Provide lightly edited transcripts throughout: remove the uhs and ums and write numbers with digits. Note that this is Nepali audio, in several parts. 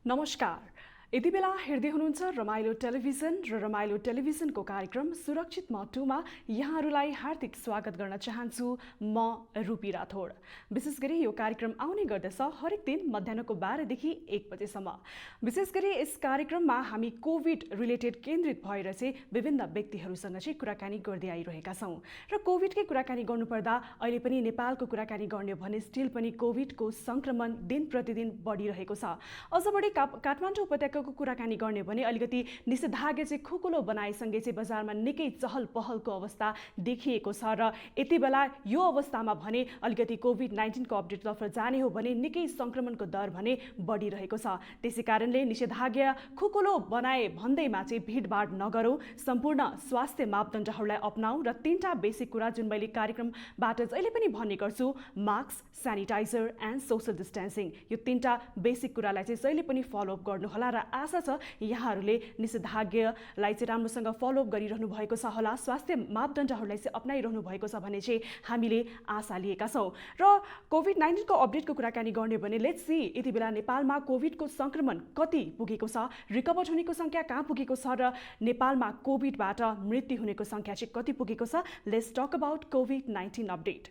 नमस्कार। यति बेला हेर्दै हुनुहुन्छ रमाइलो टेलिभिजन र रमाइलो टेलिभिजनको कार्यक्रम सुरक्षित मटुमा यहाँहरूलाई हार्दिक स्वागत गर्न चाहन्छु। म रूपी राठौड। विशेष गरी यो कार्यक्रम आउने गर्दछ हरेक दिन मध्याहको 12 देखि 1 बजेसम्म। विशेष गरी यस कार्यक्रममा हामी कोभिड रिलेटेड केन्द्रित भएर चाहिँ विभिन्न व्यक्तिहरूसँग चाहिँ कुराकानी गर्दै आइरहेका छौँ र कोभिडकै कुराकानी गर्नुपर्दा अहिले पनि नेपालको कुराकानी गर्ने भने स्टिल पनि कोभिडको संक्रमण दिन प्रतिदिन बढिरहेको छ। अझ बढी काठमाडौँ उपत्यकाको कुराकानी गर्ने भने अलिकति निषेधाज्ञा चाहिँ खुकुलो बनाएसँगै चाहिँ बजारमा निकै चहल पहलको अवस्था देखिएको छ र यति बेला यो अवस्थामा भने अलिकति कोभिड-19 को अपडेटतर्फ जाने हो भने निकै संक्रमणको दर भने बढिरहेको छ। त्यसै कारणले निषेधाज्ञा खुकुलो बनाए भन्दैमा चाहिँ भिडभाड नगरौँ, सम्पूर्ण स्वास्थ्य मापदण्डहरूलाई अपनाऊ र तीनटा बेसिक कुरा जुन मैले कार्यक्रमबाट जहिले पनि भन्ने गर्छु, mask, sanitiser and social distancing, यो तीनटा बेसिक कुरालाई चाहिँ जहिले पनि फलोअप गर्नुहोला र आशा छ यहाँहरूले निषेधाज्ञालाई चाहिँ राम्रोसँग फलोअप गरिरहनु भएको छ होला, स्वास्थ्य मापदण्डहरूलाई चाहिँ अपनाइरहनु भएको छ भने चाहिँ हामीले आशा लिएका छौँ। र कोभिड-19 को अपडेटको कुराकानी गर्ने भने लेट्स सी यति बेला नेपालमा कोभिडको संक्रमण कति पुगेको छ, रिकभर हुनेको संख्या कहाँ पुगेको छ र नेपालमा कोभिडबाट मृत्यु हुनेको संख्या चाहिँ कति पुगेको छ। Let's talk about covid update.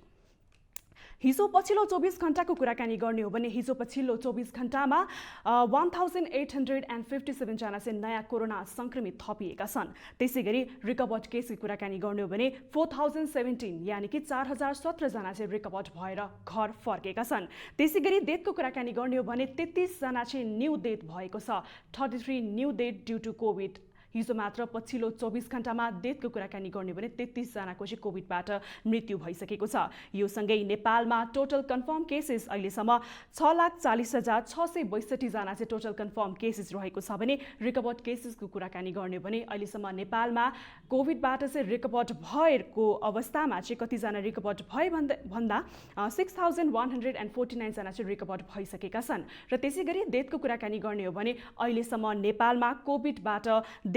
हिजो पछिल्लो 24 घण्टाको कुराकानी गर्ने हो भने हिजो पछिल्लो 24 घण्टामा 1857 जना चाहिँ नयाँ कोरोना संक्रमित थपिएका छन्। त्यसै गरी रिकभर्ड केसको कुराकानी गर्ने हो भने 4017 यानि कि 4017 जना चाहिँ रिकभर्ड भएर घर फर्केका छन्। त्यसै गरी डेथको कुराकानी गर्ने हो भने 33 जना चाहिँ न्यू डेथ भएको छ। 33 new death due to covid. हिजो मात्र पछिल्लो 24 घण्टामा डेथको कुराकानी गर्ने भने 33 जनाको चाहिँ कोभिडबाट मृत्यु भइसकेको छ। यो सँगै नेपालमा टोटल कन्फर्म केसेस अहिलेसम्म 6,40,662 जना चाहिँ टोटल कन्फर्म केसेस रहेको छ भने रिकभर्ड केसेसको कुराकानी गर्ने भने अहिलेसम्म नेपालमा कोभिडबाट चाहिँ रिकभर्ड भएको अवस्थामा चाहिँ कतिजना रिकभर्ड भए भन्दा 6,149 जना चाहिँ रिकभर्ड भइसकेका छन्। र त्यसै गरी डेथको कुराकानी गर्ने हो भने अहिलेसम्म नेपालमा कोभिडबाट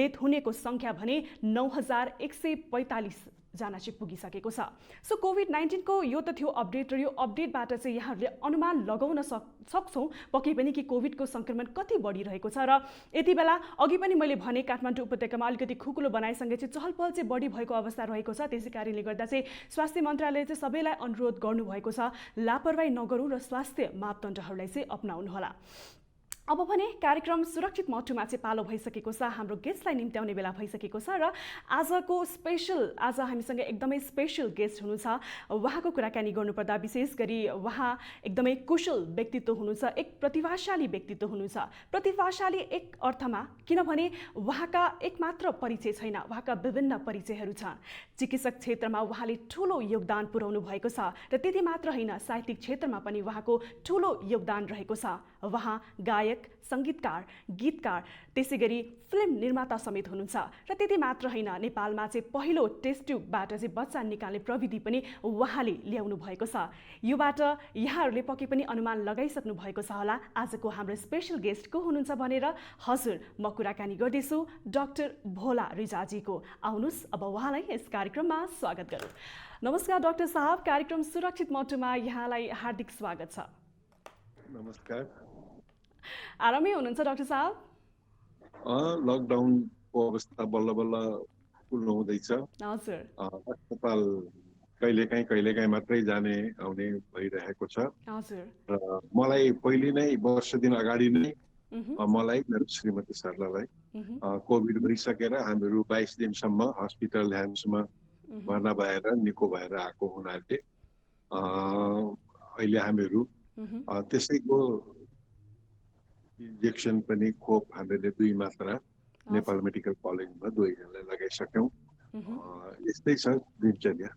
हुनेको संख्या भने 9,145 जना चाहिँ पुगिसकेको छ। सो कोभिड-19 को यो त थियो अपडेट र यो अपडेटबाट चाहिँ यहाँहरूले अनुमान लगाउन सक्छौँ पक्कै पनि कि कोभिडको संक्रमण कति बढिरहेको छ। र यति बेला अघि पनि मैले भने काठमाडौँ उपत्यकामा अलिकति खुकुलो बनाएसँगै चाहिँ चहल पहल चाहिँ बढी भएको अवस्था रहेको छ। त्यसै कारणले गर्दा चाहिँ स्वास्थ्य मन्त्रालयले चाहिँ सबैलाई अनुरोध गर्नुभएको छ, लापरवाही नगरौँ र स्वास्थ्य मापदण्डहरूलाई चाहिँ अपनाउनुहोला। अब भने कार्यक्रम सुरक्षित मटुमा चाहिँ पालो भइसकेको छ, हाम्रो गेस्टलाई निम्त्याउने बेला भइसकेको छ र आज हामीसँग एकदमै स्पेशल गेस्ट हुनुहुन्छ। उहाँको कुराकानी गर्नुपर्दा विशेष गरी उहाँ एकदमै कुशल व्यक्तित्व हुनुहुन्छ, एक प्रतिभाशाली व्यक्तित्व हुनुहुन्छ। प्रतिभाशाली एक अर्थमा किनभने उहाँका एक मात्र परिचय छैन, उहाँका विभिन्न परिचयहरू छन्। चिकित्सक क्षेत्रमा उहाँले ठुलो योगदान पुर्याउनु भएको छ र त्यति मात्र होइन, साहित्यिक क्षेत्रमा पनि उहाँको ठुलो योगदान रहेको छ। उहाँ गायक, संगीतकार, गीतकार, त्यसै गरी फिल्म निर्माता समेत हुनुहुन्छ। र त्यति मात्र होइन, नेपालमा चाहिँ पहिलो टेस्ट ट्युबबाट चाहिँ बच्चा निकाल्ने प्रविधि पनि उहाँले ल्याउनु भएको छ। योबाट यहाँहरूले पक्कै पनि अनुमान लगाइसक्नु भएको छ होला आजको हाम्रो स्पेशल गेस्ट को हुनुहुन्छ भनेर। हजुर, म कुराकानी गर्दैछु डाक्टर भोला रिजाजीको। आउनुहोस् अब उहाँलाई यस कार्यक्रममा स्वागत गरौँ। नमस्कार डाक्टर साहब, कार्यक्रम सुरक्षित मटुमा यहाँलाई हार्दिक स्वागत छ। नमस्कार। आरामै हुनुहुन्छ डाक्टर साहब? लकडाउनको अवस्था बल्ल बल्ल खुल्नु हुँदैछ। हजुर। अस्पताल कहिलेकाहीँ मात्रै जाने आउने भइरहेको छ। हजुर। र मलाई पहिले नै वर्ष दिन अगाडि नै मलाई मेरो श्रीमती सरलालाई कोभिड भइसकेर हामीहरू 22 दिनसम्म हस्पिटल ह्यान्ड्समा भर्ना भएर निको भएर आएको हुनाले अहिले हामीहरू त्यसैको इन्जेक्सन पनि खोप हामीले 2 मात्रा नेपाल मेडिकल कलेजमा 2 जनालाई लगाइसक्यौँ। यस्तै छ दिनचर्या।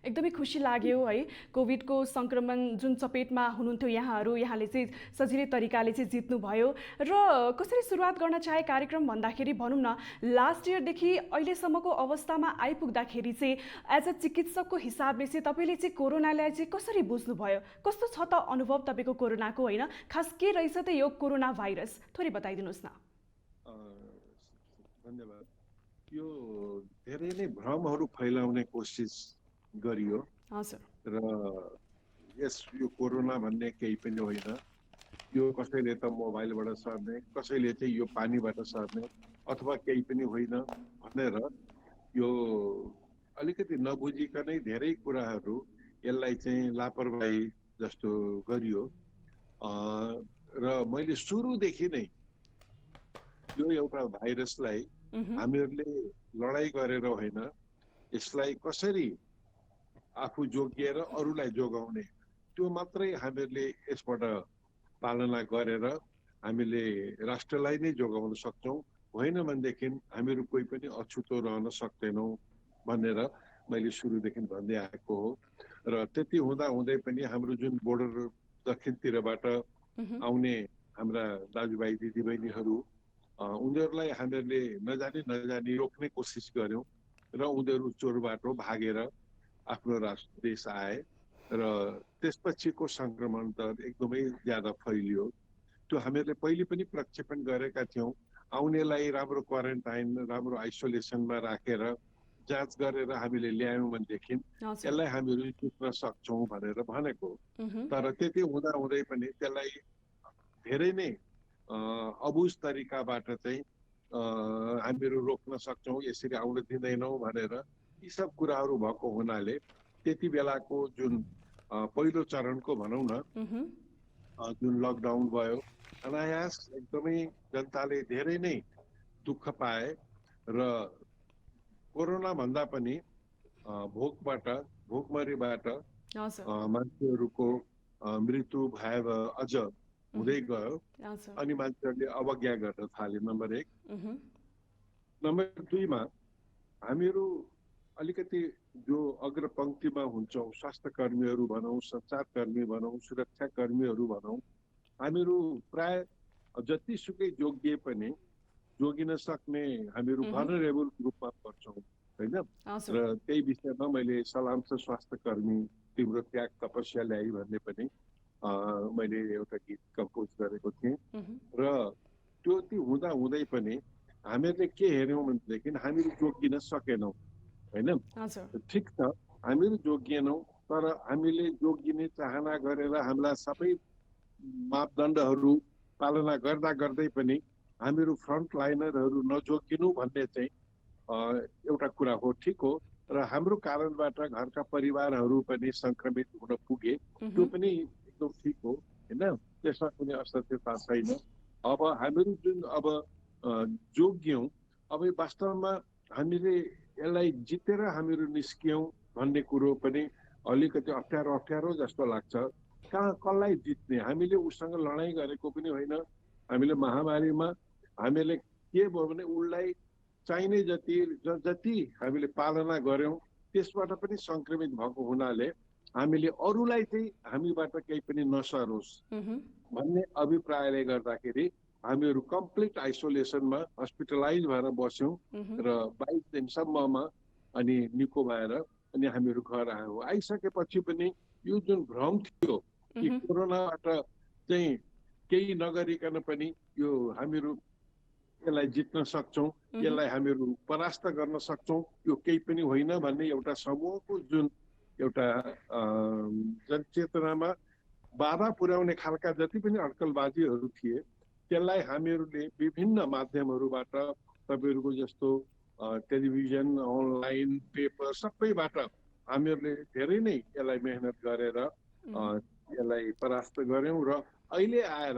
एकदमै खुसी लाग्यो है, कोभिडको संक्रमण जुन चपेटमा हुनुहुन्थ्यो यहाँले चाहिँ सजिलै तरिकाले चाहिँ जित्नुभयो। र कसरी सुरुवात गर्न चाहे कार्यक्रम भन्दाखेरि भनौँ न, लास्ट इयरदेखि अहिलेसम्मको अवस्थामा आइपुग्दाखेरि चाहिँ एज अ चिकित्सकको हिसाबले चाहिँ तपाईँले चाहिँ कोरोनालाई चाहिँ कसरी बुझ्नुभयो? कस्तो छ त अनुभव तपाईँको कोरोनाको, होइन खास के रहेछ त यो कोरोना भाइरस, थोरै बताइदिनुहोस् न। धन्यवाद। यो धेरै नै भ्रमहरू फैलाउने कोसिस गरियो। हजुर। र यो कोरोना भन्ने केही पनि होइन, यो कसैले त मोबाइलबाट सर्ने, कसैले चाहिँ यो पानीबाट सर्ने अथवा केही पनि होइन भनेर यो अलिकति नबुझिकनै धेरै कुराहरू यसलाई चाहिँ लापरवाही जस्तो गरियो। र मैले सुरुदेखि नै यो एउटा भाइरसलाई हामीहरूले लडाइँ गरेर होइन, यसलाई कसरी आफू जोगिएर अरूलाई जोगाउने त्यो मात्रै हामीहरूले यसबाट पालना गरेर हामीले राष्ट्रलाई नै जोगाउन सक्छौँ। होइन भनेदेखि हामीहरू कोही पनि अछुतो रहन सक्दैनौँ भनेर मैले सुरुदेखि भन्दै आएको हो। र त्यति हुँदा हुँदै पनि हाम्रो जुन बोर्डर दक्षिणतिरबाट आउने हाम्रा दाजुभाइ दिदीबहिनीहरू उनीहरूलाई हामीहरूले नजानी रोक्ने कोसिस गर्यौँ र उनीहरू चोरबाटो भागेर आफ्नो राष्ट्र देश आए र त्यसपछिको सङ्क्रमण त एकदमै ज्यादा फैलियो। त्यो हामीहरूले पहिले पनि प्रक्षेपण गरेका थियौँ। आउनेलाई राम्रो क्वारेन्टाइन, राम्रो आइसोलेसनमा राखेर जाँच गरेर हामीले ल्यायौँ भनेदेखि यसलाई हामीहरू जित्न सक्छौँ भनेर भनेको। तर त्यति हुँदा हुँदै पनि त्यसलाई धेरै नै अबुझ तरिकाबाट चाहिँ हामीहरू रोक्न सक्छौँ, यसरी आउन दिँदैनौँ भनेर यी सब कुराहरू भएको हुनाले त्यति बेलाको जुन पहिलो चरणको भनौँ न जुन लकडाउन भयो, अनायास एकदमै जनताले धेरै नै दुःख पाए र कोरोना भन्दा पनि भोकमरीबाट मान्छेहरूको मृत्यु भएर अझ हुँदै गयो अनि मान्छेहरूले अवज्ञा गर्न थाले। नम्बर 1। नम्बर 2 मा हामीहरू अलिकति जो अग्रपङ्क्तिमा हुन्छौँ, स्वास्थ्य कर्मीहरू भनौँ, सञ्चारकर्मी भनौँ, सुरक्षाकर्मीहरू भनौँ, हामीहरू प्राय जतिसुकै जोगिए पनि जोगिन सक्ने हामीहरू भनरेबल ग्रुपमा पर्छौँ होइन। र त्यही विषयमा मैले सलाम छ स्वास्थ्यकर्मी, तिम्रो त्याग तपस्या ल्याई भन्ने पनि मैले एउटा गीत कम्पोज गरेको थिएँ। र त्यो हुँदा हुँदै पनि हामीहरूले के हेऱ्यौँ भनेदेखि हामीहरू जोगिन सकेनौँ होइन। ठिक छ, हामीहरू जोगिएनौँ, तर हामीले जोगिने चाहना गरेर हामीलाई सबै मापदण्डहरू पालना गर्दा गर्दै पनि हामीहरू फ्रन्ट लाइनरहरू नजोगिनु भन्ने चाहिँ एउटा कुरा हो। ठिक हो, र हाम्रो कारणबाट घरका परिवारहरू पनि सङ्क्रमित हुन पुगे, त्यो पनि एकदम ठिक हो होइन, त्यसमा कुनै असत्यता छैन। अब हामीहरू जुन अब जोग्यौँ, अब वास्तवमा हामीले यसलाई जितेर हामीहरू निस्क्यौँ भन्ने कुरो पनि अलिकति अप्ठ्यारो जस्तो लाग्छ। कहाँ कसलाई जित्ने, हामीले उसँग लडाइँ गरेको पनि होइन। हामीले महामारीमा हामीले के भयो भने उसलाई चाहिने जति हामीले पालना गर्यौँ त्यसबाट पनि सङ्क्रमित भएको हुनाले हामीले अरूलाई चाहिँ हामीबाट केही पनि नसरोस् भन्ने अभिप्रायले गर्दाखेरि हामीहरू कम्प्लिट आइसोलेसनमा हस्पिटलाइज भएर बस्यौँ र 22 दिनसम्ममा अनि निको भएर अनि हामीहरू घर आयौँ। आइसकेपछि पनि यो जुन भ्रम थियो कि कोरोनाबाट चाहिँ केही नगरिकन पनि यो हामीहरू यसलाई जित्न सक्छौँ, यसलाई हामीहरू परास्त गर्न सक्छौँ, यो केही पनि होइन भन्ने एउटा समूहको जुन एउटा जनचेतनामा बाधा पुर्याउने खालका जति पनि अड्कलबाजीहरू थिए त्यसलाई हामीहरूले विभिन्न माध्यमहरूबाट तपाईँहरूको जस्तो टेलिभिजन, अनलाइन, पेपर सबैबाट हामीहरूले धेरै नै यसलाई मेहनत गरेर यसलाई परास्त गर्यौँ। र अहिले आएर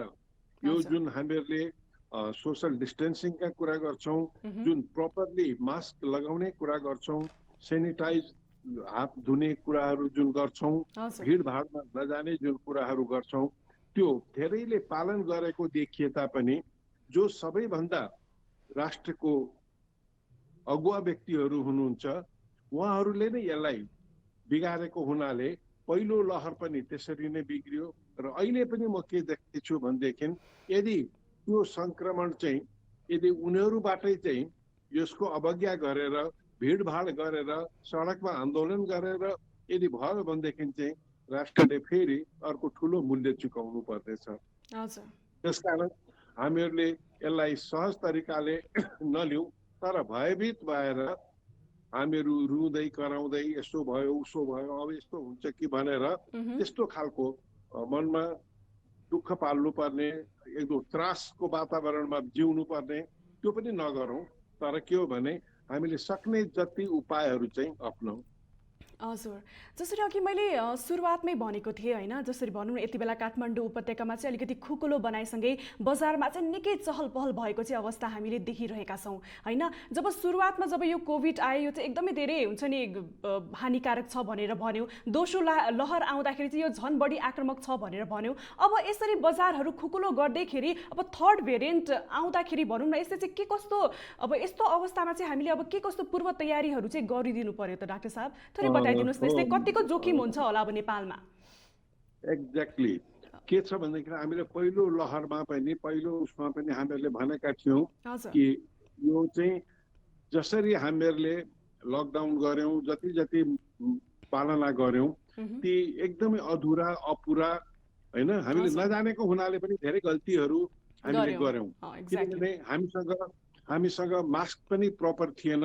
यो जुन हामीहरूले सोशल डिस्टेन्सिङका कुरा गर्छौँ, जुन प्रपरली मास्क लगाउने कुरा गर्छौँ, सेनिटाइज हात धुने कुराहरू जुन गर्छौँ, भिडभाडमा नजाने जुन कुराहरू गर्छौँ, त्यो धेरैले पालन गरेको देखिए तापनि जो सबैभन्दा राष्ट्रको अगुवा व्यक्तिहरू हुनुहुन्छ उहाँहरूले नै यसलाई बिगारेको हुनाले पहिलो लहर पनि त्यसरी नै बिग्रियो। र अहिले पनि म के देख्दैछु भनेदेखि यदि त्यो सङ्क्रमण चाहिँ यदि उनीहरूबाटै चाहिँ यसको अवज्ञा गरेर भिडभाड गरेर सडकमा आन्दोलन गरेर यदि भयो भनेदेखि चाहिँ राष्ट्रले फेरि अर्को ठुलो मूल्य चुकाउनु पर्नेछ। त्यसकारण हामीहरूले यसलाई सहज तरिकाले नलिउँ, तर भयभीत भएर हामीहरू रुँदै कराउँदै यसो भयो उसो भयो अब यस्तो हुन्छ कि भनेर त्यस्तो खालको मनमा दुःख पाल्नु पर्ने, एकदम त्रासको वातावरणमा जिउनु पर्ने, त्यो पनि नगरौँ। तर के हो भने हामीले सक्ने जति उपायहरू चाहिँ अपनाउँ। हजुर, जसरी अघि मैले सुरुवातमै भनेको थिएँ होइन, जसरी भनौँ न यति बेला काठमाडौँ उपत्यकामा चाहिँ अलिकति खुकुलो बनाइसँगै बजारमा चाहिँ निकै चहल पहल भएको चाहिँ अवस्था हामीले देखिरहेका छौँ होइन। जब सुरुवातमा जब यो कोभिड आयो, यो चाहिँ एकदमै धेरै हुन्छ नि हानिकारक छ भनेर भन्यो, दोस्रो लहर आउँदाखेरि चाहिँ यो झन् बढी आक्रामक छ भनेर भन्यो। अब यसरी बजारहरू खुकुलो गर्दैखेरि अब थर्ड भेरिएन्ट आउँदाखेरि भनौँ न, यसले चाहिँ के कस्तो, अब यस्तो अवस्थामा चाहिँ हामीले अब के कस्तो पूर्व तयारीहरू चाहिँ गरिदिनु पर्यो त डाक्टर साहब? थोरै बताइदिनुहोस् न, यसले कतिको जोखिम हुन्छ होला अब नेपालमा? एक्ज्याक्टली के छ भन्दाखेरि हामीले पहिलो लहरमा पनि पहिलो उसमा पनि हामीहरूले भनेका थियौँ कि यो चाहिँ जसरी हामीहरूले लकडाउन गर्यौँ, जति जति पालना गर्यौँ ती एकदमै अधुरा अपुरा होइन। हामीले नजानेको हुनाले पनि धेरै गल्तीहरू हामीले गर्यौँ। किनभने हामीसँग मास्क पनि प्रपर थिएन,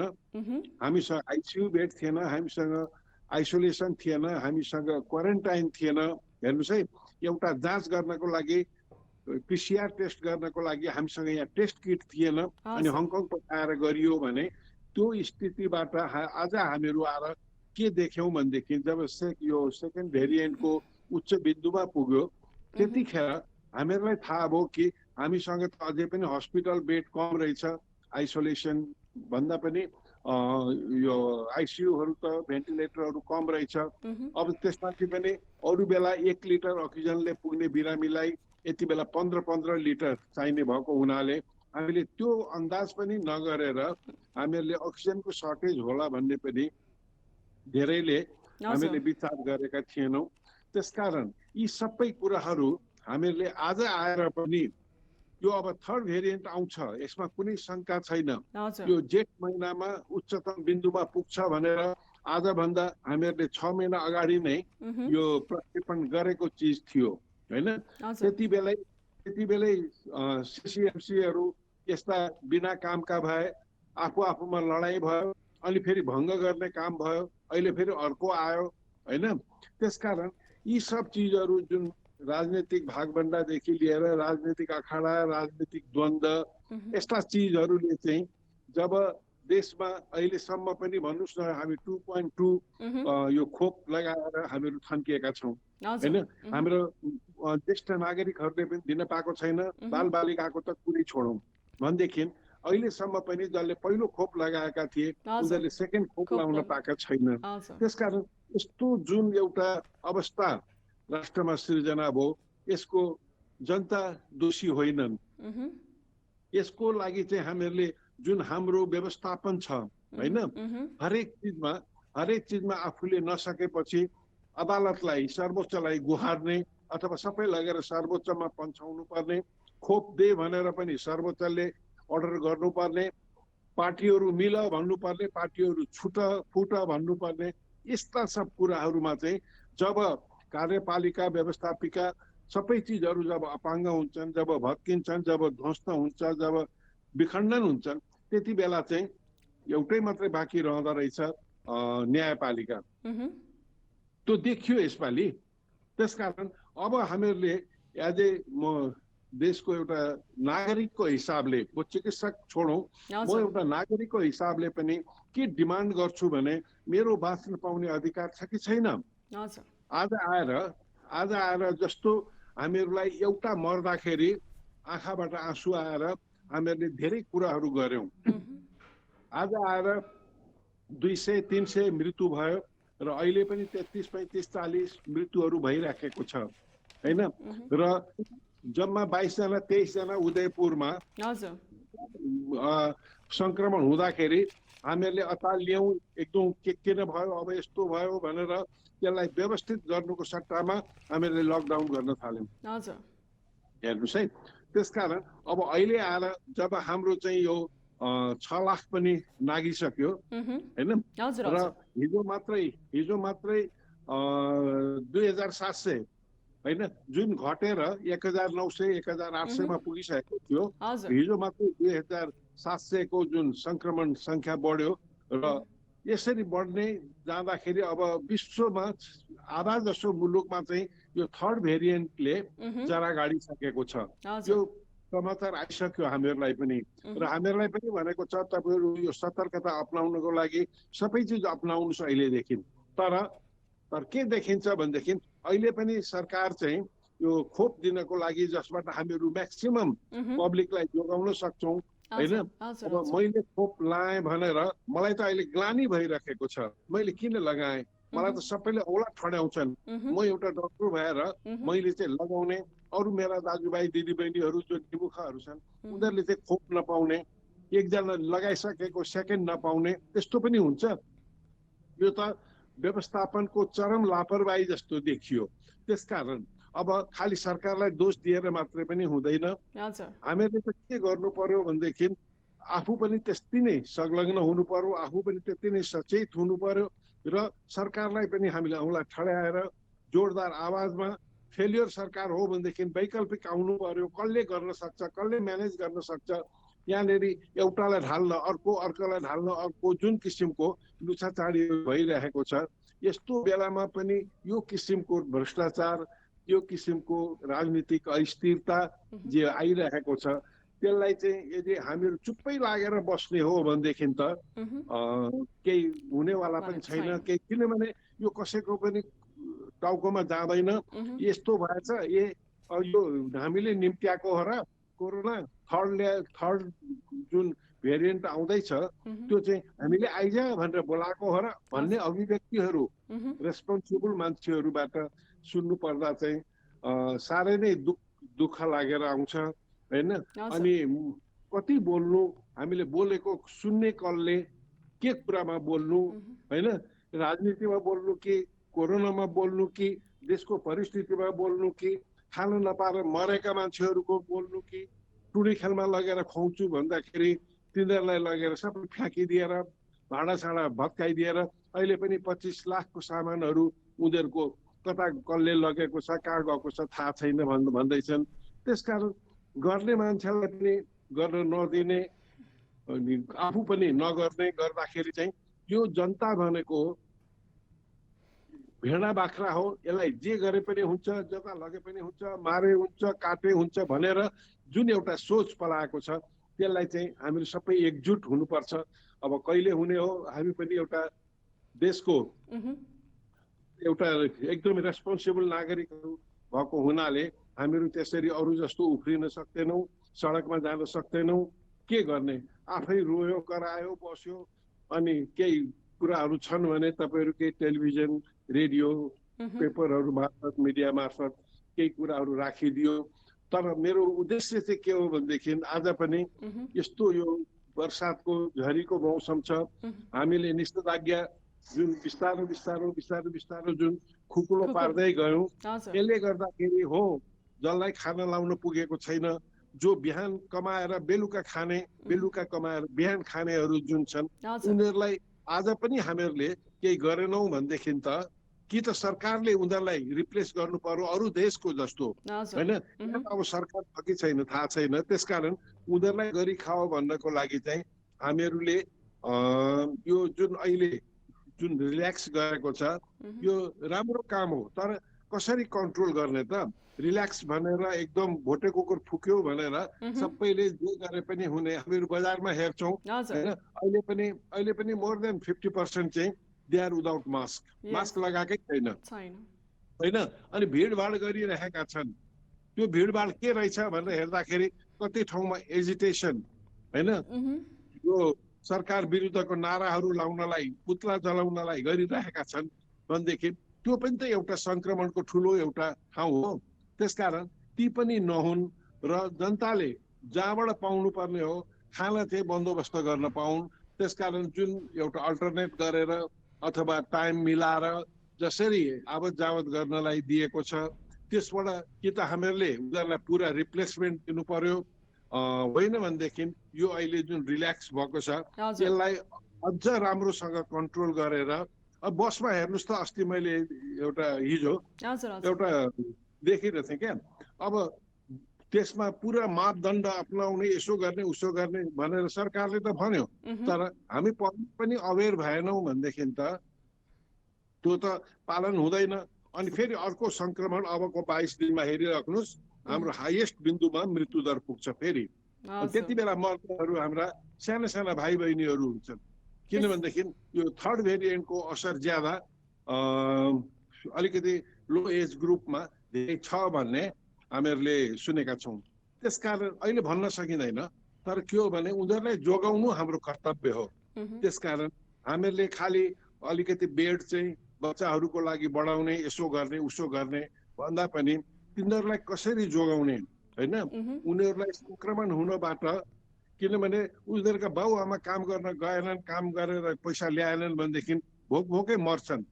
हामीसँग आइसियु बेड थिएन, हामीसँग आइसोलेसन थिएन, हामीसँग क्वारेन्टाइन थिएन। हेर्नुहोस् है, एउटा जाँच गर्नको लागि, पिसिआर टेस्ट गर्नको लागि हामीसँग यहाँ टेस्ट किट थिएन, अनि हङकङ पठाएर गरियो भने त्यो स्थितिबाट आज हामीहरू आएर के देख्यौँ भनेदेखि जब यो सेकेन्ड भेरिएन्टको उच्च बिन्दुमा पुग्यो त्यतिखेर हामीहरूलाई थाहा भयो कि हामीसँग त अझै पनि हस्पिटल बेड कम रहेछ, आइसोलेसन भन्दा पनि यो आइसियुहरू त भेन्टिलेटरहरू कम रहेछ। अब त्यसमाथि पनि अरू बेला 1 लिटर अक्सिजनले पुग्ने बिरामीलाई यति बेला 15 लिटर चाहिने भएको हुनाले हामीले त्यो अन्दाज पनि नगरेर हामीहरूले अक्सिजनको सर्टेज होला भन्ने पनि धेरैले हामीले विचार गरेका थिएनौँ। त्यसकारण यी सबै कुराहरू हामीहरूले आज आएर पनि यो अब थर्ड भेरिएन्ट आउँछ, यसमा कुनै शङ्का छैन। यो जेठ महिनामा उच्चतम बिन्दुमा पुग्छ भनेर आजभन्दा हामीहरूले 6 महिना अगाडि नै यो प्रक्षेपण गरेको चिज थियो होइन। त्यति बेलै सिसिएमसीहरू यस्ता बिना कामका भए, आफूमा लडाइँ भयो, अनि फेरि भङ्ग गर्ने काम भयो, अहिले फेरि अर्को आयो होइन। त्यसकारण यी सब चिजहरू जुन राजनीतिक भागभण्डादेखि लिएर राजनीतिक अखाडा, राजनीतिक द्वन्द्व, यस्ता चिजहरूले चाहिँ जब देशमा अहिलेसम्म पनि भन्नुहोस् न हामी 2.2 यो खोप लगाएर हामीहरू थन्किएका छौँ होइन। हाम्रो ज्येष्ठ नागरिकहरूले पनि दिन पाएको छैन, बालबालिकाको त कुरै छोडौँ भनेदेखि अहिलेसम्म पनि जसले पहिलो खोप लगाएका थिए उनीहरूले सेकेन्ड खोप लगाउन पाएका छैन। त्यसकारण यस्तो जुन एउटा अवस्था राष्ट्रमा सृजना भयो, यसको जनता दोषी होइनन्। यसको लागि चाहिँ हामीहरूले जुन हाम्रो व्यवस्थापन छ होइन, हरेक चिजमा आफूले नसकेपछि अदालतलाई, सर्वोच्चलाई गुहार्ने अथवा सबै लगेर सर्वोच्चमा पन्छाउनु पर्ने, खोप दे भनेर पनि सर्वोच्चले अर्डर गर्नुपर्ने, पार्टीहरू मिल भन्नुपर्ने, पार्टीहरू छुट फुट भन्नुपर्ने, यस्ता सब कुराहरूमा चाहिँ जब कार्यपालिका व्यवस्थापिका सबै चिजहरू जब अपाङ्ग हुन्छन्, जब भत्किन्छन्, जब ध्वस्त हुन्छ, जब विखण्डन हुन्छन्, त्यति बेला चाहिँ एउटै मात्रै बाँकी रहँदो रहेछ न्यायपालिका। त्यो देखियो यसपालि। त्यसकारण अब हामीहरूले एज ए म देशको एउटा नागरिकको हिसाबले, म चिकित्सक छोडौँ, म एउटा नागरिकको हिसाबले पनि के डिमान्ड गर्छु भने मेरो बाँच्न पाउने अधिकार छ कि छैन। आज आएर जस्तो हामीहरूलाई एउटा मर्दाखेरि आँखाबाट आँसु आएर हामीहरूले धेरै कुराहरू गर्यौँ। आज आएर 200-300 मृत्यु भयो र अहिले पनि 33-35-40 मृत्युहरू भइराखेको छ होइन। र जम्मा 22 जना 23 जना उदयपुरमा संक्रमण हुँदाखेरि हामीहरूले अताल ल्याउँ, एकदम के किन भयो, अब यस्तो भयो भनेर त्यसलाई व्यवस्थित गर्नुको सट्टामा हामीहरूले लकडाउन गर्न थाल्यौँ। हेर्नुहोस् है। त्यसकारण अब अहिले आएर जब हाम्रो चाहिँ यो 6 लाख पनि नागिसक्यो होइन, र हिजो मात्रै 2700 होइन, जुन घटेर 1900-1800 मा पुगिसकेको थियो, हिजो मात्रै 2700 को जुन संक्रमण संख्या बढ्यो र यसरी बढ्ने जाँदाखेरि अब विश्वमा आधा जसो मुलुकमा चाहिँ यो थर्ड भेरिएन्टले जरा गाडिसकेको छ। यो समाचार आइसक्यो हामीहरूलाई पनि, र हामीहरूलाई पनि भनेको छ तपाईँहरू यो सतर्कता अपनाउनको लागि सबै चिज अपनाउनुहोस् अहिलेदेखि। तर के देखिन्छ भनेदेखि अहिले पनि सरकार चाहिँ यो खोप दिनको लागि जसबाट हामीहरू म्याक्सिमम पब्लिकलाई जोगाउन सक्छौँ होइन। अब मैले खोप लाएँ भनेर मलाई त अहिले ग्लानी भइरहेको छ, मैले किन लगाएँ, मलाई त सबैले औला ठड्याउँछन्। म एउटा डक्टर भएर मैले चाहिँ लगाउने, अरू मेरा दाजुभाइ दिदीबहिनीहरू जो निमुखाहरू छन् उनीहरूले चाहिँ खोप नपाउने, एकजना लगाइसकेको सेकेन्ड नपाउने, त्यस्तो पनि हुन्छ। यो त व्यवस्थापनको चरम लापरवाही जस्तो देखियो। त्यसकारण अब खालि सरकारलाई दोष दिएर मात्रै पनि हुँदैन। हामीहरूले त के गर्नु पर्यो भनेदेखि आफू पनि त्यति नै संलग्न हुनु पर्यो, आफू पनि त्यति नै सचेत हुनु पर्यो, र सरकारलाई पनि हामीले औँला ठड्याएर जोरदार आवाजमा फेलियर सरकार हो भनेदेखि वैकल्पिक आउनु पर्यो। कसले गर्न सक्छ, कसले म्यानेज गर्न सक्छ, यहाँनिर एउटालाई ढाल्न अर्को, अर्कोलाई ढाल्न अर्को, जुन किसिमको लुछाचाडी भइरहेको छ, यस्तो बेलामा पनि यो किसिमको भ्रष्टाचार, यो किसिमको राजनीतिक अस्थिरता जे आइरहेको छ, त्यसलाई चाहिँ यदि हामीहरू चुप्पै लागेर बस्ने हो भनेदेखि त केही हुनेवाला पनि छैन। केही, किनभने यो कसैको पनि टाउकोमा जाँदैन। यस्तो भएछ यो हामीले निम्त्याएको हो र कोरोना थर्ड जुन भेरिएन्ट आउँदैछ त्यो चाहिँ हामीले आइज भनेर बोलाएको हो र भन्ने अभिव्यक्तिहरू रेस्पोन्सिबल मान्छेहरूबाट सुन्नु पर्दा चाहिँ साह्रै नै दुःख लागेर आउँछ होइन। अनि कति बोल्नु, हामीले बोलेको सुन्ने कसले, के कुरामा बोल्नु होइन, राजनीतिमा बोल्नु कि कोरोनामा बोल्नु कि देशको परिस्थितिमा बोल्नु कि खान नपाएर मरेका मान्छेहरूको बोल्नु कि टुडी खेलमा लगेर खुवाउँछु भन्दाखेरि तिनीहरूलाई लगेर सबै फ्याँकिदिएर भाँडासाँडा भत्काइदिएर अहिले पनि 25 लाखको सामानहरू उनीहरूको कता कसले लगेको छ, कहाँ गएको छ थाहा छैन भन्दैछन्। त्यसकारण गर्ने मान्छेलाई पनि गर्न नदिने, अनि आफू पनि नगर्ने गर्दाखेरि चाहिँ यो जनता भनेको भेडा बाख्रा हो, यसलाई जे गरे पनि हुन्छ, जता लगे पनि हुन्छ, मारे हुन्छ, काटे हुन्छ भनेर जुन एउटा सोच पलाएको छ, त्यसलाई चाहिँ हामीहरू सबै एकजुट हुनुपर्छ। अब कहिले हुने हो, हामी पनि एउटा देशको एउटा एकदमै रेस्पोन्सिबल नागरिकहरू भएको हुनाले हामीहरू त्यसरी अरू जस्तो उफ्रिन सक्दैनौँ, सडकमा जान सक्दैनौँ। के गर्ने, आफै रोयो, करायो, बस्यो, अनि केही कुराहरू छन् भने तपाईँहरू केही टेलिभिजन, रेडियो, पेपरहरू मार्फत, मिडिया मार्फत केही कुराहरू राखिदियो। तर मेरो उद्देश्य चाहिँ के हो भनेदेखि आज पनि यस्तो यो बर्सातको झरीको मौसम छ, हामीले निषेधाज्ञा जुन बिस्तारो बिस्तारो बिस्तारो बिस्तारो जुन खुकुलो पार्दै गयौँ, यसले गर्दाखेरि हो जसलाई खान लाउन पुगेको छैन, जो बिहान कमाएर बेलुका खाने, बेलुका कमाएर बिहान खानेहरू जुन छन्, उनीहरूलाई आज पनि हामीहरूले केही गरेनौँ भनेदेखि त कि त सरकारले उनीहरूलाई रिप्लेस गर्नु पर्यो अरू देशको जस्तो होइन। अब सरकार छ कि छैन थाहा छैन, त्यसकारण उनीहरूलाई गरी खाओ भन्नको लागि चाहिँ हामीहरूले यो जुन अहिले जुन रिल्याक्स गरेको छ यो राम्रो काम हो। तर कसरी कन्ट्रोल गर्ने त, रिल्याक्स भनेर एकदम भोटे कुकुर फुक्यो भनेर सबैले जे गरे पनि हुने, हामीहरू बजारमा हेर्छौँ होइन, अहिले पनि मोर देन 50% चाहिँ they are without mask, mask लगाएकै छैन होइन। अनि भिडभाड गरिरहेका छन्, त्यो भिडभाड के रहेछ भनेर हेर्दाखेरि कति ठाउँमा एजिटेसन होइन, यो सरकार विरुद्धको नाराहरू लाउनलाई, पुतला जलाउनलाई गरिरहेका छन् भनेदेखि त्यो पनि त एउटा संक्रमणको ठुलो एउटा ठाउँ हो। त्यसकारण ती पनि नहुन् र जनताले जहाँबाट पाउनु पर्ने हो खाना चाहिँ बन्दोबस्त गर्न पाउन्। त्यसकारण जुन एउटा अल्टरनेट गरेर अथवा टाइम मिलाएर जसरी आवत जावत गर्नलाई दिएको छ, त्यसबाट कि त हामीहरूले उनीहरूलाई पुरा रिप्लेसमेन्ट दिनु पर्यो, होइन भनेदेखि यो अहिले जुन रिल्याक्स भएको छ यसलाई अझ राम्रोसँग कन्ट्रोल गरेर, अब बसमा हेर्नुहोस् त, अस्ति मैले हिजो एउटा देखिरहेको थिएँ क्या, अब त्यसमा पुरा मापदण्ड अपनाउने, यसो गर्ने उसो गर्ने भनेर सरकारले त भन्यो, तर हामी पनि अवेर भएनौँ भनेदेखि त त्यो त पालन हुँदैन। अनि फेरि अर्को संक्रमण अबको 22 दिनमा हेरिराख्नुहोस्, हाम्रो हाइएस्ट बिन्दुमा मृत्युदर पुग्छ फेरि। त्यति बेला मर्नेहरू हाम्रा साना साना भाइ बहिनीहरू हुन्छन्, किनभनेदेखि यो थर्ड भेरिएन्टको असर ज्यादा अलिकति लो एज ग्रुपमा धेरै छ भन्ने हामीहरूले सुनेका छौँ। त्यसकारण अहिले भन्न सकिँदैन, तर के हो भने उनीहरूलाई जोगाउनु हाम्रो कर्तव्य हो। त्यसकारण हामीहरूले खालि अलिकति बेड चाहिँ बच्चाहरूको लागि बढाउने, यसो गर्ने उसो गर्ने भन्दा पनि तिनीहरूलाई कसरी जोगाउने, होइन, उनीहरूलाई संक्रमण हुनबाट, किनभने उनीहरूका बाउ-आमा काम गर्न गएनन्, काम गरेर पैसा ल्याएनन् भनेदेखि भोकै मर्छन्।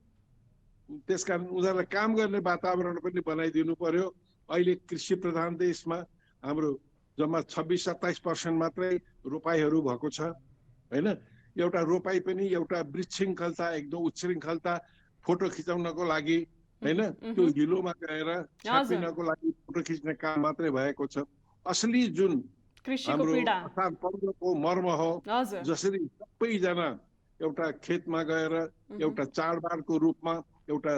त्यसकारण उनीहरूलाई काम गर्ने वातावरण पनि बनाइदिनु पर्यो। अहिले कृषि प्रधान देशमा हाम्रो जम्मा 26-27% मात्रै रोपाइहरू भएको छ, होइन। एउटा रोपाइ पनि एउटा विशृङ्खलता, एकदम उच्छृङ्खलता फोटो खिचाउनको लागि, होइन, त्यो हिलोमा गएर छापिनको लागि फोटो खिच्ने काम मात्रै भएको छ। असली जुन हाम्रो असार पर्वको मर्म हो, जसरी सबैजना एउटा खेतमा गएर एउटा चाडबाडको रूपमा, एउटा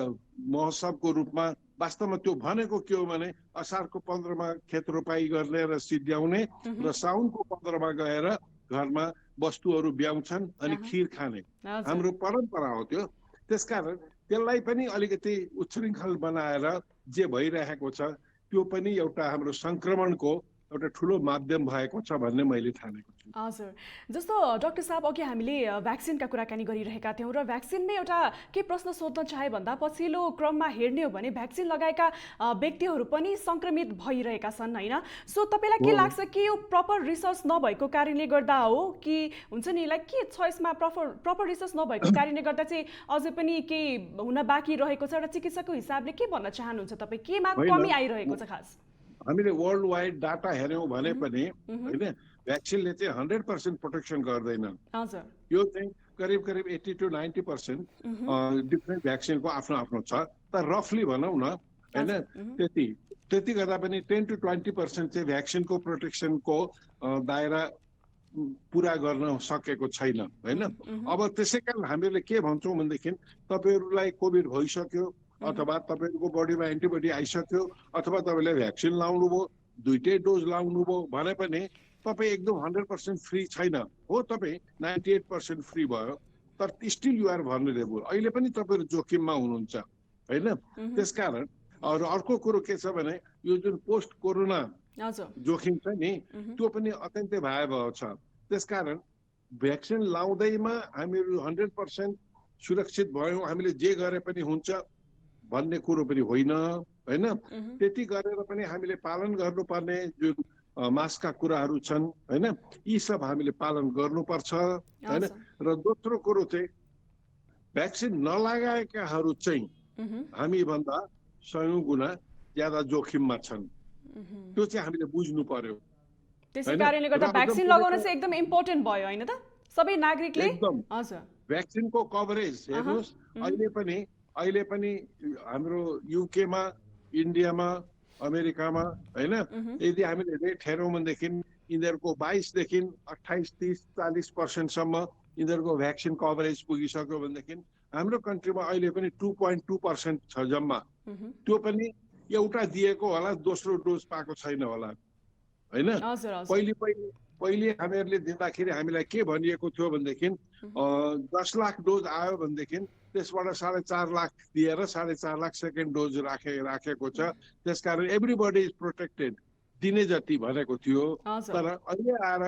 महोत्सवको रूपमा, वास्तवमा त्यो भनेको के हो भने असारको 15मा खेत रोपाई गर्ने र सिद्ध्याउने र साउनको 15मा गएर घरमा वस्तुहरू ब्याउँछन् अनि खिर खाने हाम्रो परम्परा हो त्यो। त्यसकारण त्यसलाई पनि अलिकति उच्छृङ्खल बनाएर जे भइरहेको छ त्यो पनि एउटा हाम्रो संक्रमणको एउटा ठुलो माध्यम भएको छ भन्ने मैले ठानेको छु। हजुर, जस्तो डाक्टर साहब अघि हामीले भ्याक्सिनका कुराकानी गरिरहेका थियौँ र भ्याक्सिनमै एउटा के प्रश्न सोध्न चाहे भन्दा पछिल्लो क्रममा हेर्ने हो भने भ्याक्सिन लगाएका व्यक्तिहरू पनि सङ्क्रमित भइरहेका छन्, होइन। सो तपाईँलाई के लाग्छ कि यो प्रपर रिसर्च नभएको कारणले गर्दा हो कि हुन्छ नि, लाइक के छ यसमा प्रपर रिसर्च नभएको कारणले गर्दा चाहिँ अझै पनि केही हुन बाँकी रहेको छ? एउटा चिकित्सकको हिसाबले के भन्न चाहनुहुन्छ तपाईँ, केमा कमी आइरहेको छ खास? हामीले वर्ल्ड वाइड डाटा हेऱ्यौँ भने पनि, होइन, भ्याक्सिनले चाहिँ 100% प्रोटेक्सन गर्दैन। यो चाहिँ करिब 80 to 90% डिफ्रेन्ट भ्याक्सिनको आफ्नो आफ्नो छ, तर रफली भनौँ न, होइन, त्यति गर्दा पनि 10 to 20% चाहिँ भ्याक्सिनको प्रोटेक्सनको दायरा पुरा गर्न सकेको छैन, होइन। अब त्यसै कारण हामीले के भन्छौँ भनेदेखि तपाईँहरूलाई कोभिड भइसक्यो अथवा तपाईँहरूको बडीमा एन्टिबडी आइसक्यो अथवा तपाईँले भ्याक्सिन लाउनुभयो, दुईटै डोज लाउनुभयो भने पनि तपाईँ एकदम 100% फ्री छैन हो, तपाईँ 98% फ्री भयो, तर स्टिल युआर भल्नरेबल, अहिले पनि तपाईँहरू जोखिममा हुनुहुन्छ, होइन। त्यसकारण अर्को कुरो के छ भने यो जुन पोस्ट कोरोना जोखिम छ नि त्यो पनि अत्यन्तै भयावह छ। त्यसकारण भ्याक्सिन लाउँदैमा हामीहरू 100% सुरक्षित भयौँ, हामीले जे गरे पनि हुन्छ भन्ने कुरो पनि होइन, होइन। त्यति गरेर पनि हामीले पालन गर्नुपर्ने जुन मास्कका कुराहरू छन्, होइन, यी सब हामीले पालन गर्नुपर्छ, होइन। र दोस्रो कुरो चाहिँ भ्याक्सिन नलगाएकाहरू चाहिँ हामीभन्दा 100 गुणा ज्यादा जोखिममा छन्, त्यो चाहिँ हामीले बुझ्नु पर्यो। त्यसै कारणले गर्दा भ्याक्सिन लगाउन चाहिँ एकदम इम्पोर्टेन्ट भयो, होइन त, सबै नागरिकले। हजुर, भ्याक्सिनको कभरेज हेर्नुहोस्, अहिले पनि हाम्रो युकेमा, इन्डियामा, अमेरिकामा, होइन, यदि हामीले रेट हेरौँ भनेदेखि यिनीहरूको 22 देखि 28, 30, 40% यिनीहरूको भ्याक्सिन कभरेज पुगिसक्यो भनेदेखि हाम्रो कन्ट्रीमा अहिले पनि 2.2% छ जम्मा। त्यो पनि एउटा दिएको होला, दोस्रो डोज पाएको छैन होला, होइन। पहिले हामीहरूले दिँदाखेरि हामीलाई के भनिएको थियो भनेदेखि 10 लाख डोज आयो भनेदेखि त्यसबाट 4.5 लाख दिएर 4.5 लाख सेकेन्ड डोज राखेको छ। त्यसकारण एभ्रीबडी इज प्रोटेक्टेड दिने जति भनेको थियो। तर अहिले आएर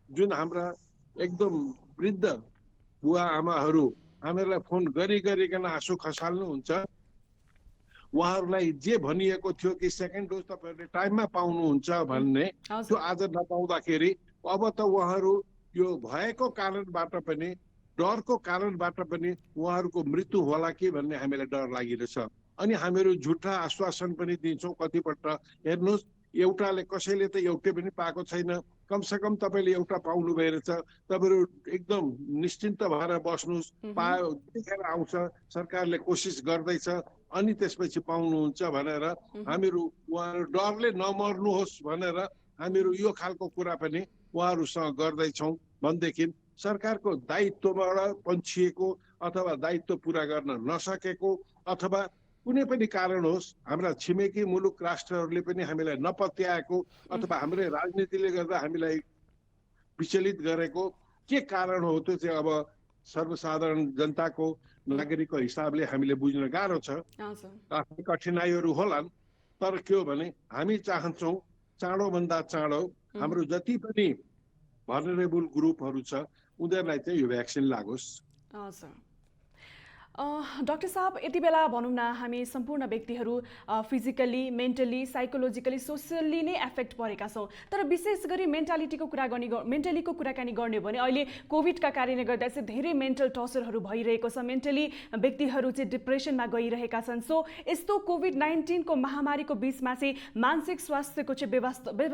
जुन हाम्रा एकदम वृद्ध बुवा आमाहरू हामीहरूलाई फोन गरिकन आँसु खसाल्नुहुन्छ, उहाँहरूलाई जे भनिएको थियो कि सेकेन्ड डोज तपाईँहरूले टाइममा पाउनुहुन्छ भन्ने, त्यो आज नपाउँदाखेरि अब त उहाँहरू यो भएको कारणबाट पनि, डरको कारणबाट पनि उहाँहरूको मृत्यु होला कि भन्ने हामीलाई डर लागिरहेछ। अनि हामीहरू झुट्टा आश्वासन पनि दिन्छौँ कतिपल्ट। हेर्नुहोस्, एउटाले कसैले त एउटै पनि पाएको छैन, कमसेकम तपाईँले एउटा पाउनुभयो रहेछ, तपाईँहरू एकदम निश्चिन्त भएर बस्नुहोस्, पायो त्यतिखेर आउँछ, सरकारले कोसिस गर्दैछ, अनि त्यसपछि पाउनुहुन्छ भनेर हामीहरू उहाँहरू डरले नमर्नुहोस् भनेर हामीहरू यो खालको कुरा पनि उहाँहरूसँग गर्दैछौँ भनेदेखि सरकारको दायित्वबाट पन्छिएको अथवा दायित्व पुरा गर्न नसकेको अथवा कुनै पनि कारण होस् हाम्रा छिमेकी मुलुक राष्ट्रहरूले पनि हामीलाई नपत्याएको अथवा हाम्रै राजनीतिले गर्दा हामीलाई विचलित गरेको के कारण हो त्यो चाहिँ अब सर्वसाधारण जनताको नागरिकको हिसाबले हामीले बुझ्न गाह्रो छ। कठिनाइहरू होलान् तर के हो भने हामी चाहन्छौँ चाँडोभन्दा चाँडो हाम्रो जति पनि भलनरेबल ग्रुपहरू छ उनीहरूलाई चाहिँ यो भ्याक्सिन लागोस्। डाक्टर साहब यति बेला भनौँ न हामी सम्पूर्ण व्यक्तिहरू फिजिकली मेन्टली साइकोलोजिकली सोसियल्ली नै एफेक्ट परेका छौँ तर विशेष गरी मेन्टालिटीको कुराकानी गर्ने भने अहिले कोभिडका कारणले गर्दा चाहिँ धेरै मेन्टल टर्चरहरू भइरहेको छ मेन्टली व्यक्तिहरू चाहिँ डिप्रेसनमा गइरहेका छन् सो यस्तो कोभिड-19 को महामारीको बीचमा चाहिँ मानसिक स्वास्थ्यको चाहिँ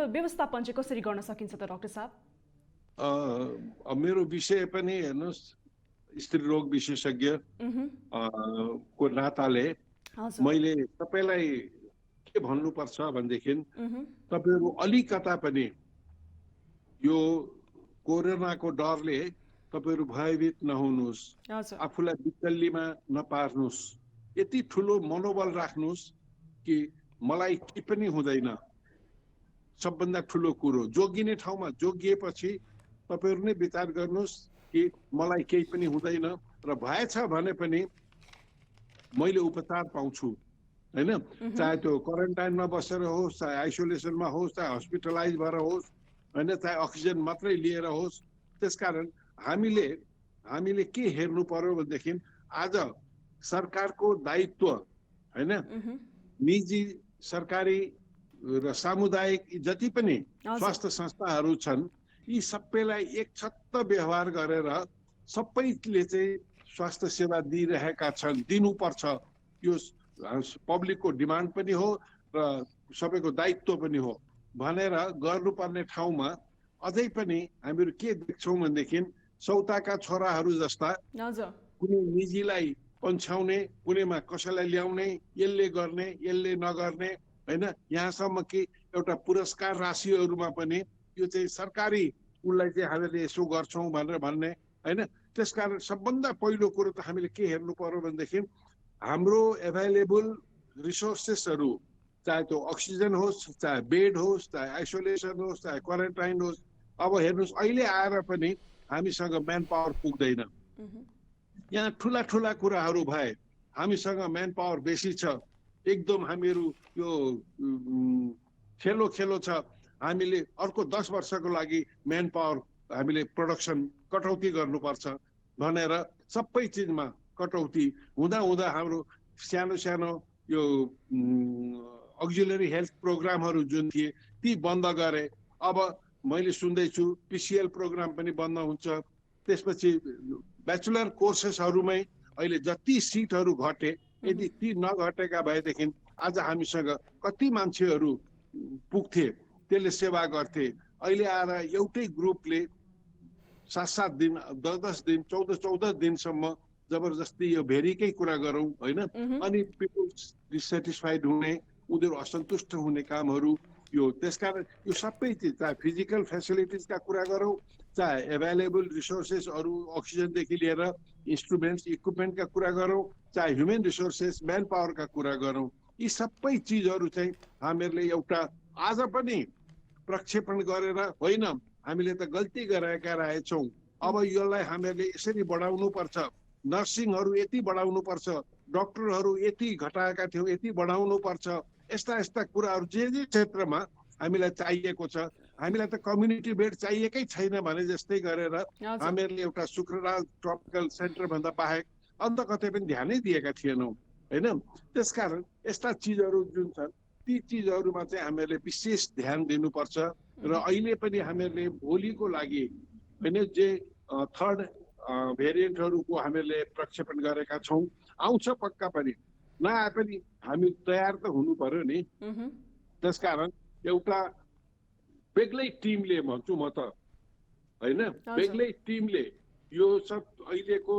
व्यवस्थापन चाहिँ कसरी गर्न सकिन्छ त डाक्टर साहब? मेरो विषय पनि हेर्नुहोस् स्त्री रोग विशेषज्ञ को नाताले मैले तपाईलाई के भन्नुपर्छ भनेदेखि तपाईहरु अलिकता पनि यो कोरोनाको डरले तपाईहरु भयभीत नहुनुस्, आफूलाई विचल्लीमा नपार्नुस्, यति ठुलो मनोबल राख्नुस् कि मलाई के पनि हुँदैन। सबभन्दा ठुलो कुरो जोगिने ठाउँमा जोगिएपछि तपाईहरु नै विचार गर्नुस् कि मलाई केही पनि हुँदैन र भएछ भने पनि मैले उपचार पाउँछु हैन। चाहे त्यो क्वारेन्टाइनमा बसेर होस्, चाहे आइसोलेसनमा होस्, चाहे हस्पिटलाइज भएर होस् हैन, चाहे अक्सिजन मात्रै लिएर होस्। त्यसकारण हामीले के हेर्नु पर्यो भनेदेखि आज सरकारको दायित्व हैन, निजी सरकारी र सामुदायिक जति पनि स्वास्थ्य संस्थाहरू छन् यी सबैलाई एकछत्त व्यवहार गरेर सबैले चाहिँ स्वास्थ्य सेवा दिइरहेका छन्, दिनुपर्छ। यो पब्लिकको डिमान्ड पनि हो र सबैको दायित्व पनि हो भनेर गर्नुपर्ने ठाउँमा अझै पनि हामीहरू के देख्छौँ भनेदेखि सौताका छोराहरू जस्ता कुनै निजीलाई पन्छाउने, कुनैमा कसैलाई ल्याउने, यसले गर्ने यसले नगर्ने हैन। यहाँसम्म कि एउटा पुरस्कार राशिहरूमा पनि यो चाहिँ सरकारी उसलाई चाहिँ हामीले यसो गर्छौँ भनेर भन्ने हैन। त्यसकारण सबभन्दा पहिलो कुरो त हामीले के हेर्नु पर्यो भनेदेखि हाम्रो एभाइलेबल रिसोर्सेसहरू, चाहे त्यो अक्सिजन होस्, चाहे बेड होस्, चाहे आइसोलेसन होस्, चाहे क्वारेन्टाइन होस्। अब हेर्नुहोस् अहिले आएर पनि हामीसँग म्यान पावर पुग्दैन। यहाँ ठुला ठुला कुराहरू भए हामीसँग म्यान पावर बेसी छ, एकदम हामीहरू यो खेलो छ। हामीले अर्को 10 वर्षको लागि म्यान पावर हामीले प्रोडक्सन कटौती गर्नुपर्छ भनेर सबै चिजमा कटौती हुँदा हाम्रो सानो सानो यो अक्जिलरी हेल्थ प्रोग्रामहरू जुन थिए ती बन्द गरे। अब मैले सुन्दैछु पिसिएल प्रोग्राम पनि बन्द हुन्छ। त्यसपछि ब्याचलर कोर्सेसहरूमै अहिले जति सिटहरू घटे, यदि ती नघटेका भएदेखि आज हामीसँग कति मान्छेहरू पुग्थे, त्यसले सेवा गर्थे। अहिले आएर एउटै ग्रुपले 7-7 दिन 10-10 दिन 14-14 दिनसम्म जबरजस्ती यो भेरीकै कुरा गरौँ हैन, अनि पिपल डिससेटिस्फाइड हुने, उनीहरू असन्तुष्ट हुने कामहरू यो। त्यसकारण यो सबै चिज, चाहे फिजिकल फेसिलिटिजका कुरा गरौँ, चाहे एभाइलेबल रिसोर्सेसहरू अक्सिजनदेखि लिएर इन्स्ट्रुमेन्ट्स इक्विपमेन्टका कुरा गरौँ, चाहे ह्युमन रिसोर्सेस म्यान पावरका कुरा गरौँ, यी सबै चिजहरू चाहिँ हामीहरूले एउटा आज पनि प्रक्षेपण गरेर होइन हामीले त गल्ती गरेका रहेछौँ, अब यसलाई हामीहरूले यसरी बढाउनु पर्छ, नर्सिङहरू यति बढाउनु पर्छ, डाक्टरहरू यति घटाएका थियौँ यति बढाउनु पर्छ। यस्ता कुराहरू जे क्षेत्रमा हामीलाई चाहिएको छ। हामीलाई त कम्युनिटी बेड चाहिएकै छैन भने जस्तै गरेर हामीहरूले एउटा शुक्रराज ट्रपिकल सेन्टर भन्दा बाहेक अन्त कतै पनि ध्यानै दिएका थिएनौँ हैन। त्यसकारण यस्ता चिजहरू जुन छन् ती चिजहरूमा चाहिँ हामीहरूले विशेष ध्यान दिनुपर्छ। र अहिले पनि हामीहरूले भोलिको लागि हैन जे थर्ड भेरिएन्टहरूको हामीहरूले प्रक्षेपण गरेका छौँ, आउँछ पक्का पनि, नआए पनि हामी तयार त हुनु पर्यो नि। त्यसकारण एउटा बेग्लै टिमले भन्छु म त हैन, बेग्लै टिमले यो सब अहिलेको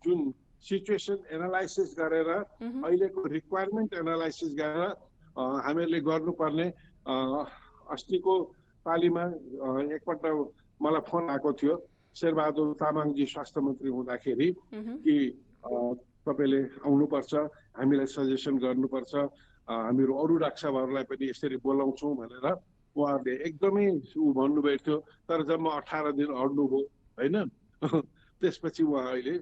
जुन सिचुएसन एनालाइसिस गरेर अहिलेको रिक्वायरमेन्ट एनालाइसिस गरेर हामीहरूले गर्नुपर्ने अस्तिको पालिमा एकपल्ट मलाई फोन आएको थियो शेरबहादुर तामाङजी स्वास्थ्य मन्त्री हुँदाखेरि कि तपाईँले आउनुपर्छ, हामीलाई सजेसन गर्नुपर्छ, हामीहरू अरू डाक्टर साहबहरूलाई पनि यसरी बोलाउँछौँ भनेर उहाँहरूले एकदमै भन्नुभएको थियो। तर जब म 18 दिन अड्नुभयो होइन, त्यसपछि उहाँ अहिले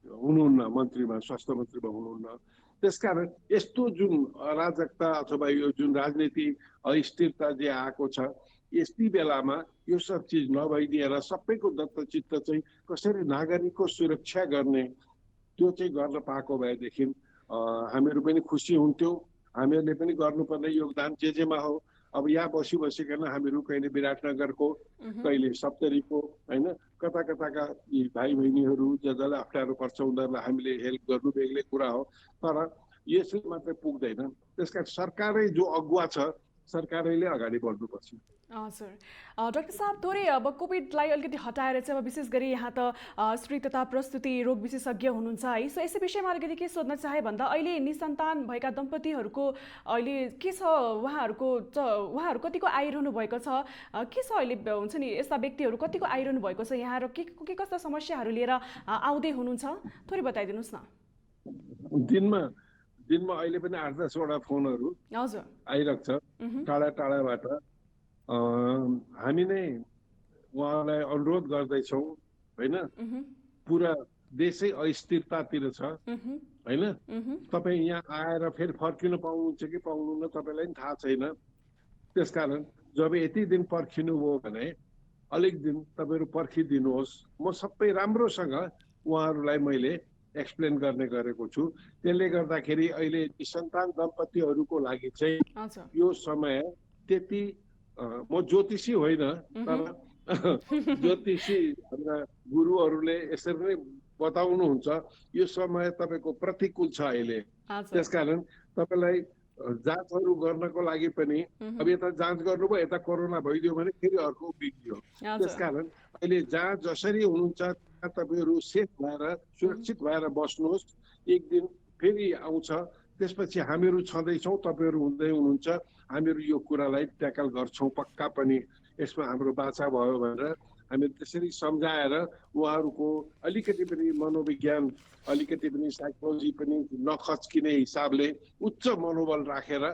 हुनुहुन्न मन्त्रीमा, स्वास्थ्य मन्त्रीमा हुनुहुन्न। त्यसकारण यस्तो जुन अराजकता अथवा यो जुन राजनीति अस्थिरता जे आएको छ, यस्तै बेलामा यो सब चिज नभइदिएर सबैको दत्तचित्त चाहिँ कसरी नागरिकको सुरक्षा गर्ने त्यो चाहिँ गर्न पाएको भएदेखि हामीहरू पनि खुसी हुन्थ्यौँ। हामीहरूले पनि गर्नुपर्ने योगदान जेमा हो। अब यहाँ बसिकन हामीहरू कहिले विराटनगरको, कहिले सप्तरीको होइन, कता कताका भाइ बहिनीहरू जसलाई अप्ठ्यारो पर्छ उनीहरूलाई हामीले हेल्प गर्नु बेग्लै कुरा हो। तर यसले मात्रै पुग्दैन। त्यसकारण सरकारै जो अगुवा छ, सरकारैले अगाडि बढ्नुपर्छ। हजुर डाक्टर साहब, थोरै अब कोभिडलाई अलिकति हटाएर चाहिँ अब विशेष गरी यहाँ त स्त्री तथा प्रस्तुति रोग विशेषज्ञ हुनुहुन्छ है, सो यसै विषयमा अलिकति के सोध्न चाहे भन्दा अहिले निसन्तान भएका दम्पतिहरूको अहिले के छ, उहाँहरू कतिको आइरहनु भएको छ, के छ अहिले हुन्छ नि यस्ता व्यक्तिहरू कतिको आइरहनु भएको छ यहाँ, र के कस्ता समस्याहरू लिएर आउँदै हुनुहुन्छ, थोरै बताइदिनुहोस् न। दिनमा अहिले पनि 8-10 वटा फोनहरू हजुर आइरहेको छ टाढा टाढाबाट। हामी नै उहाँलाई अनुरोध गर्दैछौँ होइन, पुरा देशै अस्थिरतातिर छ होइन, तपाईँ यहाँ आएर फेरि फर्किनु पाउनुहुन्छ कि पाउनुहुन्न तपाईँलाई पनि थाहा छैन। त्यसकारण जब यति दिन पर्खिनुभयो भने अलिक दिन तपाईँहरू पर्खिदिनुहोस्। म सबै राम्रोसँग उहाँहरूलाई मैले एक्सप्लेन गर्ने गरेको छु। त्यसले गर्दाखेरि अहिले निसन्तान दम्पतिहरूको लागि चाहिँ यो समय त्यति, म ज्योतिषी होइन तर ज्योतिषी हाम्रा गुरुहरूले यसरी नै बताउनुहुन्छ यो समय तपाईँको प्रतिकूल छ अहिले। त्यसकारण तपाईँलाई जाँचहरू गर्नको लागि पनि अब यता जाँच गर्नुभयो, यता कोरोना भइदियो भने फेरि अर्को बिग्रियो। त्यसकारण अहिले जहाँ जसरी हुनुहुन्छ तपाईँहरू सेफ भएर सुरक्षित भएर बस्नुहोस्। एक दिन फेरि आउँछ, त्यसपछि हामीहरू छँदैछौँ, तपाईँहरू हुँदै हुनुहुन्छ। हामीहरू यो कुरालाई ट्याकल गर्छौँ पक्का पनि। यसमा हाम्रो बाचा भयो भनेर हामी त्यसरी सम्झाएर उहाँहरूको अलिकति पनि मनोविज्ञान, अलिकति पनि साइकोलोजी पनि नखच्किने हिसाबले उच्च मनोबल राखेर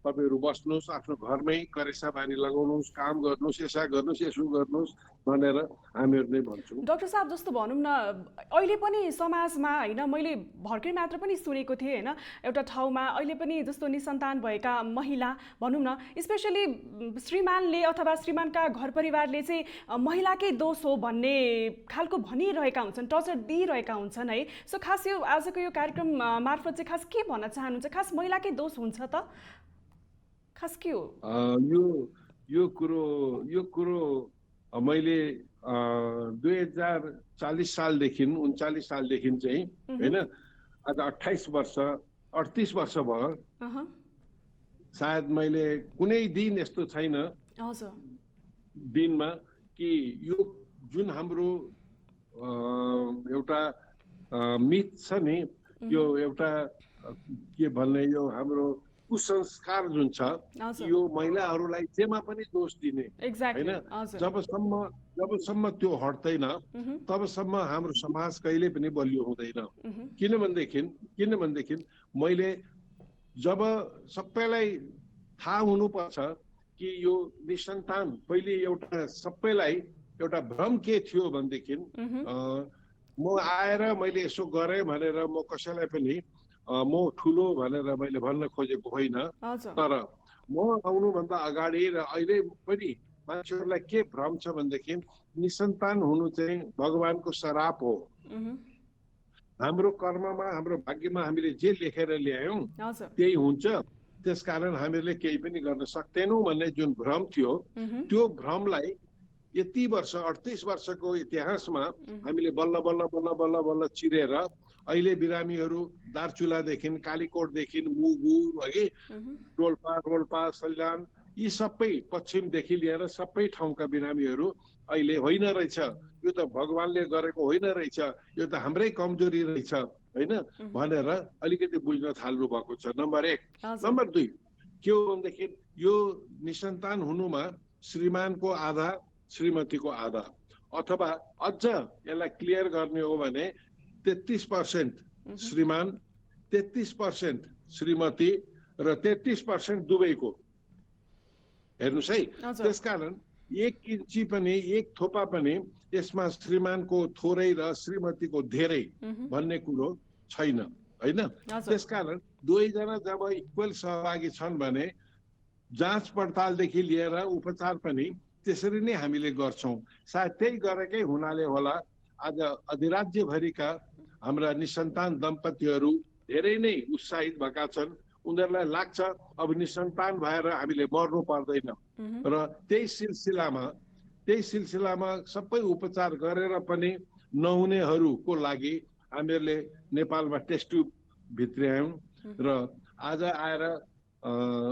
तपाईँहरू बस्नुहोस्, आफ्नो घरमै करेसा बानी लगाउनुहोस्, काम गर्नुहोस्, यसो गर्नुहोस्, यसो गर्नुहोस् भनेर हामीहरू नै भन्छौँ। डाक्टर साहब, जस्तो भनौँ न अहिले पनि समाजमा होइन, मैले भर्खरै मात्र पनि सुनेको थिएँ होइन, एउटा ठाउँमा अहिले पनि जस्तो निसन्तान भएका महिला भनौँ न, स्पेसली श्रीमानले अथवा श्रीमानका घर परिवारले चाहिँ महिलाकै दोष हो भन्ने खालको भनिरहेका हुन्छन्, टर्चर दिइरहेका हुन्छन् है। सो खास यो आजको यो कार्यक्रम मार्फत चाहिँ खास के भन्न चाहनुहुन्छ, खास महिलाकै दोष हुन्छ त, खास के हो? यो कुरो मैले 2040 सालदेखि 39 सालदेखि चाहिँ होइन, आज 38 वर्ष भयो सायद, मैले कुनै दिन यस्तो छैन दिनमा कि यो जुन हाम्रो एउटा मिथ छ नि, यो एउटा के भन्ने, यो हाम्रो कुसंस्कार जुन छ, यो महिलाहरूलाई जेमा पनि दोष दिने होइन। जबसम्म त्यो हट्दैन तबसम्म हाम्रो समाज कहिले पनि बलियो हुँदैन। किनभनेदेखि मैले जब सबैलाई थाहा हुनुपर्छ कि यो निसन्तान पहिले एउटा सबैलाई एउटा भ्रम के थियो भनेदेखि म आएर मैले यसो गरेँ भनेर म कसैलाई पनि म ठुलो भनेर मैले भन्न खोजेको होइन। तर म आउनुभन्दा अगाडि र अहिले पनि मान्छेहरूलाई के भ्रम छ भनेदेखि निसन्तान हुनु चाहिँ भगवानको श्राप हो। हाम्रो कर्ममा, हाम्रो भाग्यमा हामीले जे लेखेर ल्यायौँ त्यही हुन्छ। त्यसकारण हामीले केही पनि गर्न सक्दैनौँ भन्ने जुन भ्रम थियो, त्यो भ्रमलाई यति वर्ष 38 वर्षको इतिहासमा हामीले बल्ल बल्ल बल्ल बल्ल बल्ल चिरेर अहिले बिरामीहरू दार्चुलादेखि, कालीकोटदेखि, मुगु है, रोल्पा, सल्यान, यी सबै पश्चिमदेखि लिएर सबै ठाउँका बिरामीहरू अहिले होइन रहेछ, यो त भगवानले गरेको होइन रहेछ, यो त हाम्रै कमजोरी रहेछ होइन भनेर अलिकति बुझ्न थाल्नु भएको छ, नम्बर 1। नम्बर 2 के हो भनेदेखि यो निसन्तान हुनुमा श्रीमानको आधा श्रीमतीको आधा, अथवा अझ यसलाई क्लियर गर्ने हो भने 33% श्रीमान, 33% श्रीमती र 33% दुवैको। हेर्नुहोस् है, त्यसकारण 1 इन्ची पनि 1 थोपा पनि यसमा श्रीमानको थोरै र श्रीमतीको धेरै भन्ने कुरो छैन होइन। त्यसकारण दुवैजना जब इक्वल सहभागी छन् भने जाँच पडतालदेखि लिएर उपचार पनि त्यसरी नै हामीले गर्छौँ। सायद त्यही गरेकै हुनाले होला आज अधिराज्यभरिका हाम्रा निसन्तान दम्पतिहरू धेरै नै उत्साहित भएका छन्। उनीहरूलाई लाग्छ अब निसन्तान भएर हामीले मर्नु पर्दैन र त्यही सिलसिलामा सबै उपचार गरेर पनि नहुनेहरूको लागि हामीहरूले नेपालमा टेस्ट ट्युब भित्र्यायौँ र आज आएर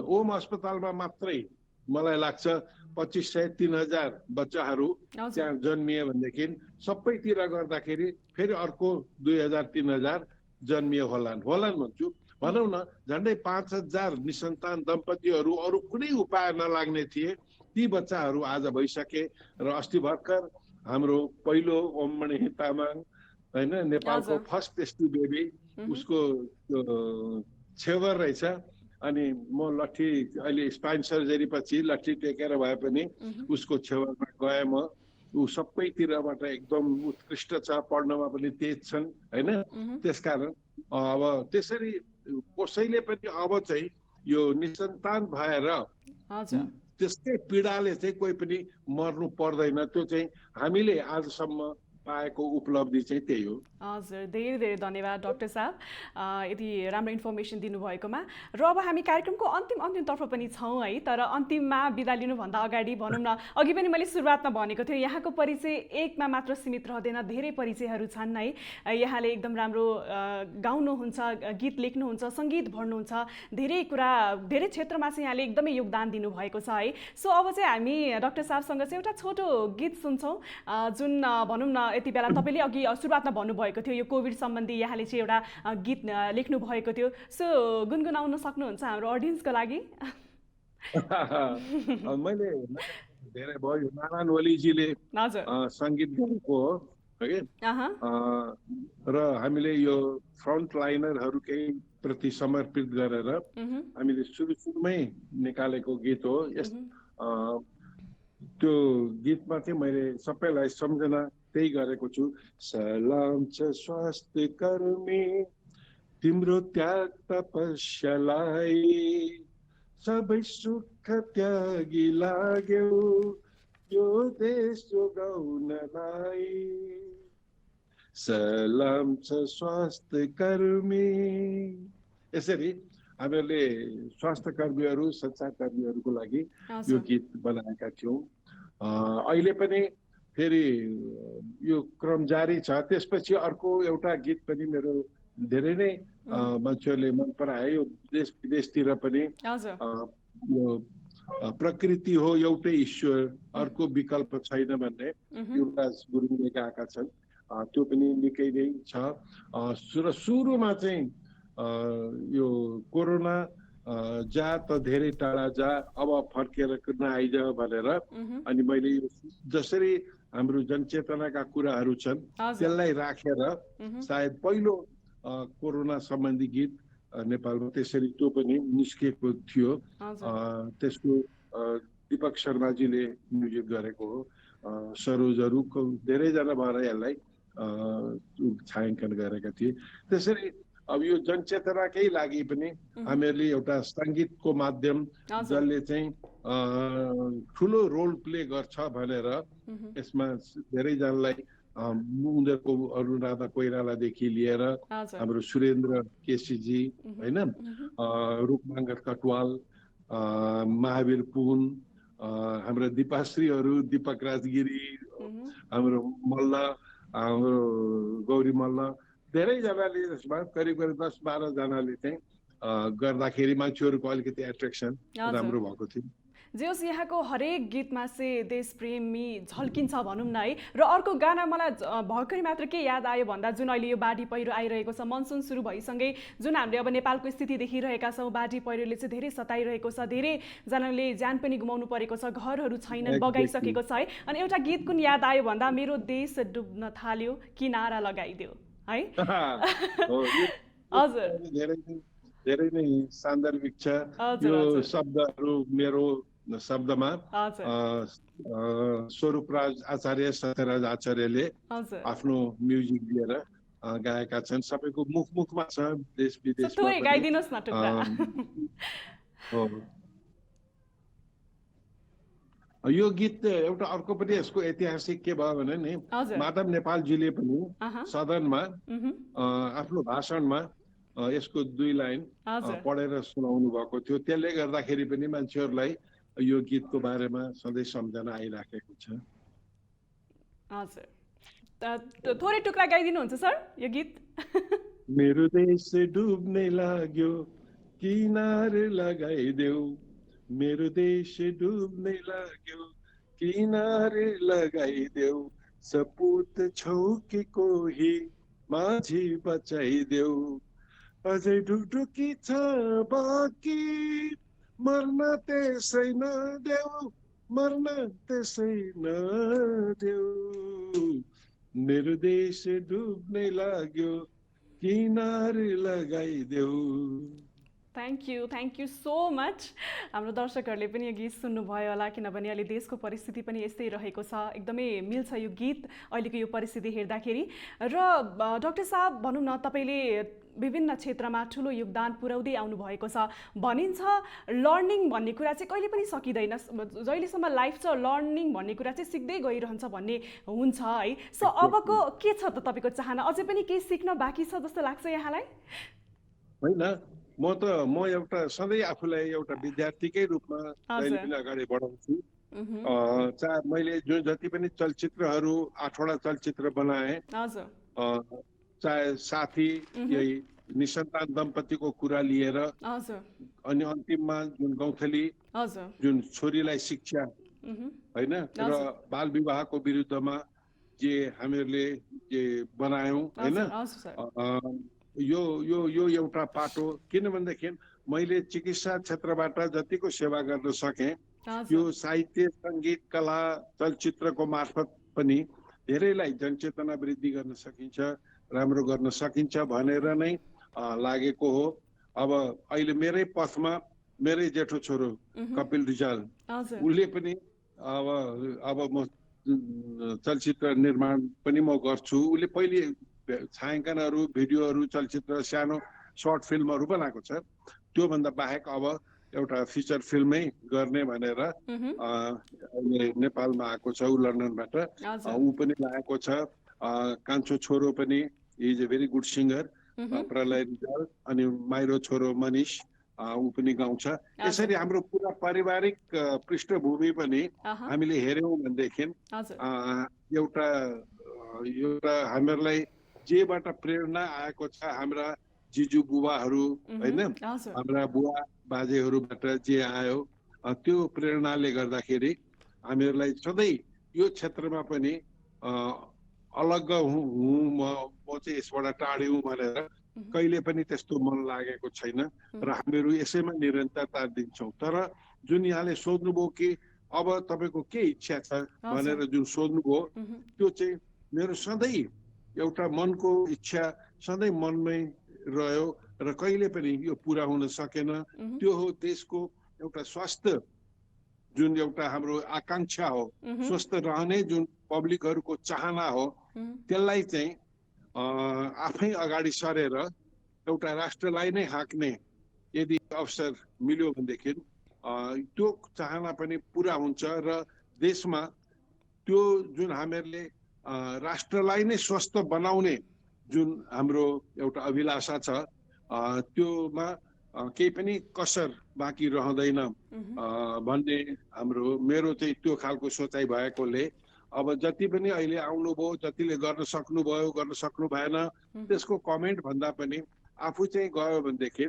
ओम अस्पतालमा मात्रै मलाई लाग्छ 2500-3000 बच्चाहरू त्यहाँ जन्मिए भनेदेखि सबैतिर गर्दाखेरि फेरि अर्को 2000-3000 जन्मिए होलान् भन्छु। भनौँ न झन्डै 5000 निसन्तान दम्पतिहरू अरू कुनै उपाय नलाग्ने थिए, ती बच्चाहरू आज भइसके र अस्ति भर्खर हाम्रो पहिलो ओममणि तामाङ होइन नेपालको फर्स्ट टेस्टी बेबी, उसको छेवर रहेछ। अनि म लट्ठी अहिले स्पाइन सर्जरी पछि लट्ठी टेकेर भए पनि उसको छेवरमा गए म। ऊ सबैतिरबाट एकदम उत्कृष्ट छ, पढ्नमा पनि तेज छन् होइन। त्यसकारण अब त्यसरी कसैले पनि अब चाहिँ यो निसन्तान भएर त्यस्तै पीडाले चाहिँ कोही पनि मर्नु पर्दैन। त्यो चाहिँ हामीले आजसम्म पाएको उपलब्धि चाहिँ त्यही हो। हजुर, धेरै धेरै धन्यवाद डाक्टर साहब यति राम्रो इन्फर्मेसन दिनुभएकोमा। र अब हामी कार्यक्रमको अन्तिमतर्फ पनि छौँ है, तर अन्तिममा बिदा लिनुभन्दा अगाडि भनौँ न, अघि पनि मैले सुरुवातमा भनेको थिएँ यहाँको परिचय एकमा मात्र सीमित रहँदैन, धेरै परिचयहरू छन् है। यहाँले एकदम राम्रो गाउनुहुन्छ, गीत लेख्नुहुन्छ, सङ्गीत भर्नुहुन्छ, धेरै कुरा धेरै क्षेत्रमा चाहिँ यहाँले एकदमै योगदान दिनुभएको छ है। सो अब चाहिँ हामी डाक्टर साहबसँग चाहिँ एउटा छोटो गीत सुन्छौँ जुन भनौँ न यति बेला तपाईँले अघि सुरुवातमा भन्नुभएको थियो यो कोभिड सम्बन्धी यहाँले चाहिँ एउटा गीत लेख्नु भएको थियो। सो गुनगुनाउन सक्नुहुन्छ हाम्रो अडियन्सको लागि? मैले धेरै भयो, नारायण वलीजीले सङ्गीत गरेको हो र हामीले यो फ्रन्ट लाइनरहरूकै प्रति समर्पित गरेर हामीले सुरुमै निकालेको गीत हो। त्यो गीतमा चाहिँ मैले सबैलाई सम्झना त्यही गरेको छु। सलाम छ स्वास्थ्य कर्मी तिम्रो त्याग तपस्यालाई, सबै सुख त्यागी लाग्यो यो देश जोगाउनलाई। सलाम छ स्वास्थ्य कर्मी। यसरी हामीहरूले स्वास्थ्य कर्मीहरू, सञ्चारकर्मीहरूको लागि यो गीत बनाएका थियौँ। अहिले पनि फेरि यो क्रम जारी छ। त्यसपछि अर्को एउटा गीत पनि मेरो धेरै नै मान्छेहरूले मन पराए, यो देश विदेशतिर पनि, यो प्रकृति हो एउटै ईश्वर, अर्को विकल्प छैन भन्ने युवराज गुरुङले गाएका छन्। त्यो पनि निकै नै छ। सुरुमा चाहिँ यो कोरोना जा त धेरै टाढा जा, अब फर्केर नआइज भनेर, अनि मैले जसरी हाम्रो जनचेतनाका कुराहरू छन् त्यसलाई राखेर सायद पहिलो कोरोना सम्बन्धी गीत नेपालमा त्यसरी त्यो पनि निस्किएको थियो। त्यसको दीपक शर्माजीले म्युजिक गरेको हो। सरोजहरूको धेरैजना भएर यसलाई छायाङ्कन गरेका थिए। त्यसरी अब यो जनचेतनाकै लागि पनि हामीहरूले एउटा सङ्गीतको माध्यम जसले चाहिँ ठुलो रोल प्ले गर्छ भनेर यसमा धेरैजनालाई उनीहरूको अनुराधा कोइरालादेखि लिएर हाम्रो सुरेन्द्र केसीजी होइन, रूपमाङ्गर कटवाल, महावीर पुन, हाम्रो दिपाश्रीहरू, दीपक राजगिरी, हाम्रो मल्ल, हाम्रो गौरी मल्ल, धेरैजनाले यसमा करिब 10-12 जनाले चाहिँ गर्दाखेरि मान्छेहरूको अलिकति एट्र्याक्सन राम्रो भएको थियो। जे होस् यहाँको हरेक गीतमा चाहिँ देशप्रेमी झल्किन्छ भनौँ न है। र अर्को गाना मलाई भर्खरै मात्र के याद आयो भन्दा जुन अहिले यो बाढी पहिरो आइरहेको छ, मनसुन सुरु भइसँगै जुन हामीले अब नेपालको स्थिति देखिरहेका छौँ, बाढी पहिरोले चाहिँ धेरै सताइरहेको छ, धेरैजनाले ज्यान पनि गुमाउनु परेको छ, घरहरू छैनन्, बगाइसकेको छ है। अनि एउटा गीत कुन याद आयो भन्दा मेरो देश डुब्न थाल्यो किनारा लगाइदेऊ है। हजुर धेरै नै सान्दर्भिक छ यो शब्दहरू। मेरो शब्दमा स्वरूपराज आचार्य, सत्यराज आचार्यले आफ्नो म्युजिक दिएर गाएका छन्। सबैको मुखमा छ, देश विदेशमा गाइदिनुस् न टुक्रा। यो गीत एउटा अर्को पनि यसको ऐतिहासिक के भयो भने नि, माधव नेपालजीले पनि सदनमा आफ्नो भाषणमा यसको 2 लाइन पढेर सुनाउनु भएको थियो। त्यसले गर्दाखेरि पनि मान्छेहरूलाई यो गीतको बारेमा सधैँ सम्झना आइराखेको छ। हजुर, थोरै टुक्रा गाइदिनुहुन्छ सर यो गीत। मेरो देश डुब्ने लाग्यो किनारे लगाइदेऊ, मेरो देश डुब्ने लाग्यो किनारे लगाइदेऊ, सपुत छौ कि कोही माझी बचाइदेऊ, अझै ढुकढुकी छ बाँकी मर्न त्यसै नदेऊ, मर्न त्यसै नदेऊ, मेरो देश डुब्ने लाग्यो किनारे लगाइदेऊ। Thank you so much. हाम्रो दर्शकहरूले पनि यो गीत सुन्नुभयो होला, किनभने अहिले देशको परिस्थिति पनि यस्तै रहेको छ। एकदमै मिल्छ यो गीत अहिलेको यो परिस्थिति हेर्दाखेरि। र डाक्टर साहब भनौँ न, तपाईँले विभिन्न क्षेत्रमा ठुलो योगदान पुर्याउँदै आउनुभएको छ। भनिन्छ लर्निङ भन्ने कुरा चाहिँ कहिले पनि सकिँदैन, जहिलेसम्म लाइफ छ लर्निङ भन्ने कुरा चाहिँ सिक्दै गइरहन्छ भन्ने हुन्छ है। सो अबको के छ त तपाईँको चाहना? अझै पनि केही सिक्न बाँकी छ जस्तो लाग्छ यहाँलाई? होइन, म एउटा सधैँ आफूलाई एउटा विद्यार्थीकै रूपमा जहिले पनि अगाडि बढाउँछु। चाहे मैले जो जति पनि चलचित्रहरू 8वटा चलचित्र बनाएँ, चाहे साथी यही निसन्तान दम्पतिको कुरा लिएर, अनि अन्तिममा जुन गौँथली जुन छोरीलाई शिक्षा होइन र बाल विवाहको विरुद्धमा जे हामीहरूले जे बनायौँ होइन, यो यो यो एउटा पाटो। किनभनेदेखि मैले चिकित्सा क्षेत्रबाट जतिको सेवा गर्न सकेँ, यो साहित्य, सङ्गीत, कला, चलचित्रको मार्फत पनि धेरैलाई जनचेतना वृद्धि गर्न सकिन्छ, राम्रो गर्न सकिन्छ भनेर नै लागेको हो। अब अहिले मेरै पथमा मेरै जेठो छोरो कपिल रिजाल, उसले पनि अब म चलचित्र निर्माण पनि म गर्छु। उसले पहिले छायाङ्कनहरू, भिडियोहरू, चलचित्र, सानो सर्ट फिल्महरू बनाएको छ। त्योभन्दा बाहेक अब एउटा फिचर फिल्मै गर्ने भनेर नेपालमा आएको छ, ऊ लन्डनबाट। ऊ पनि लागेको छ। कान्छो छोरो पनि is a very good singer, प्रलय रिजाल। अनि माइलो छोरो मनिष, ऊ पनि गाउँछ। यसरी हाम्रो पुरा पारिवारिक पृष्ठभूमि पनि हामीले हेऱ्यौँ भनेदेखि एउटा हामीहरूलाई जेबाट प्रेरणा आएको छ, हाम्रा जिजु बुबाहरू होइन, हाम्रा बुवा बाजेहरूबाट जे आयो, त्यो प्रेरणाले गर्दाखेरि हामीहरूलाई सधैँ यो क्षेत्रमा पनि अलग हुँ, म चाहिँ यसबाट टाढी हुँ भनेर कहिले पनि त्यस्तो मन लागेको छैन। र हामीहरू यसैमा निरन्तरता दिन्छौँ। तर जुन यहाँले सोध्नुभयो कि अब तपाईँको के इच्छा छ भनेर जुन सोध्नुभयो, त्यो चाहिँ मेरो सधैँ एउटा मनको इच्छा सधैँ मनमै रह्यो र कहिले पनि यो पुरा हुन सकेन। त्यो हो देशको एउटा स्वास्थ्य, जुन एउटा हाम्रो आकांक्षा हो, स्वस्थ रहने जुन पब्लिकहरूको चाहना हो, त्यसलाई चाहिँ आफै अगाडि सरेर एउटा राष्ट्रलाई नै हाँक्ने यदि अवसर मिल्यो भनेदेखि त्यो चाहना पनि पुरा हुन्छ। र देशमा त्यो जुन हामीहरूले राष्ट्रलाई नै स्वस्थ बनाउने जुन हाम्रो एउटा अभिलाषा छ, त्योमा केही पनि कसर बाँकी रहँदैन भन्ने मेरो चाहिँ त्यो खालको सोचाइ भएकोले अब जति पनि अहिले आउनुभयो, जतिले गर्न सक्नुभयो, गर्न सक्नु भएन, त्यसको कमेन्ट भन्दा पनि आफू चाहिँ गयो भनेदेखि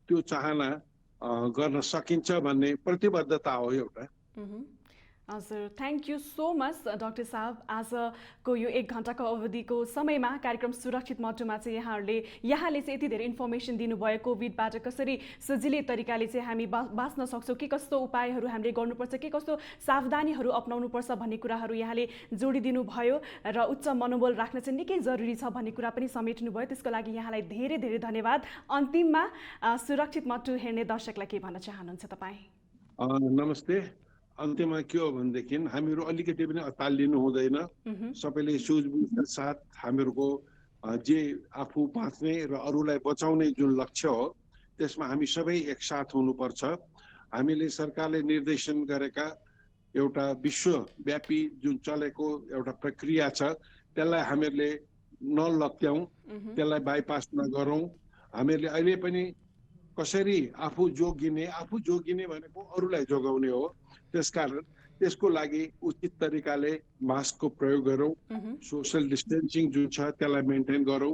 त्यो चाहना गर्न सकिन्छ भन्ने प्रतिबद्धता हो एउटा। हजुर, thank you so much doctor साहब। आजको यो 1 घन्टाको अवधिको समयमा कार्यक्रम सुरक्षित मटुमा चाहिँ यहाँले चाहिँ यति धेरै इन्फर्मेसन दिनुभयो। कोभिडबाट कसरी सजिलै तरिकाले चाहिँ हामी बाँच्न सक्छौँ, के कस्तो उपायहरू हामीले गर्नुपर्छ, के कस्तो सावधानीहरू अपनाउनुपर्छ भन्ने कुराहरू यहाँले जोडिदिनु भयो र उच्च मनोबल राख्न चाहिँ निकै जरुरी छ भन्ने कुरा पनि समेट्नु भयो। त्यसको लागि यहाँलाई धेरै धेरै धन्यवाद। अन्तिममा सुरक्षित मटु हेर्ने दर्शकलाई के भन्न चाहनुहुन्छ तपाईँ? नमस्ते। अन्त्यमा के हो भनेदेखि हामीहरू अलिकति पनि अत्तालिनु हुँदैन। सबैले सुझबुझका साथ हामीहरूको जे आफू बाँच्ने र अरूलाई बचाउने जुन लक्ष्य हो त्यसमा हामी सबै एकसाथ हुनुपर्छ। हामीले सरकारले निर्देशन गरेका एउटा विश्वव्यापी जुन चलेको एउटा प्रक्रिया छ त्यसलाई हामीहरूले नलत्याउँ, त्यसलाई बाइपास नगरौँ। हामीहरूले अहिले पनि कसरी आफू जोगिने भनेको अरूलाई जोगाउने हो। त्यसकारण त्यसको लागि उचित तरिकाले मास्कको प्रयोग गरौँ, सोशल डिस्टेन्सिङ जुन छ त्यसलाई मेन्टेन गरौँ,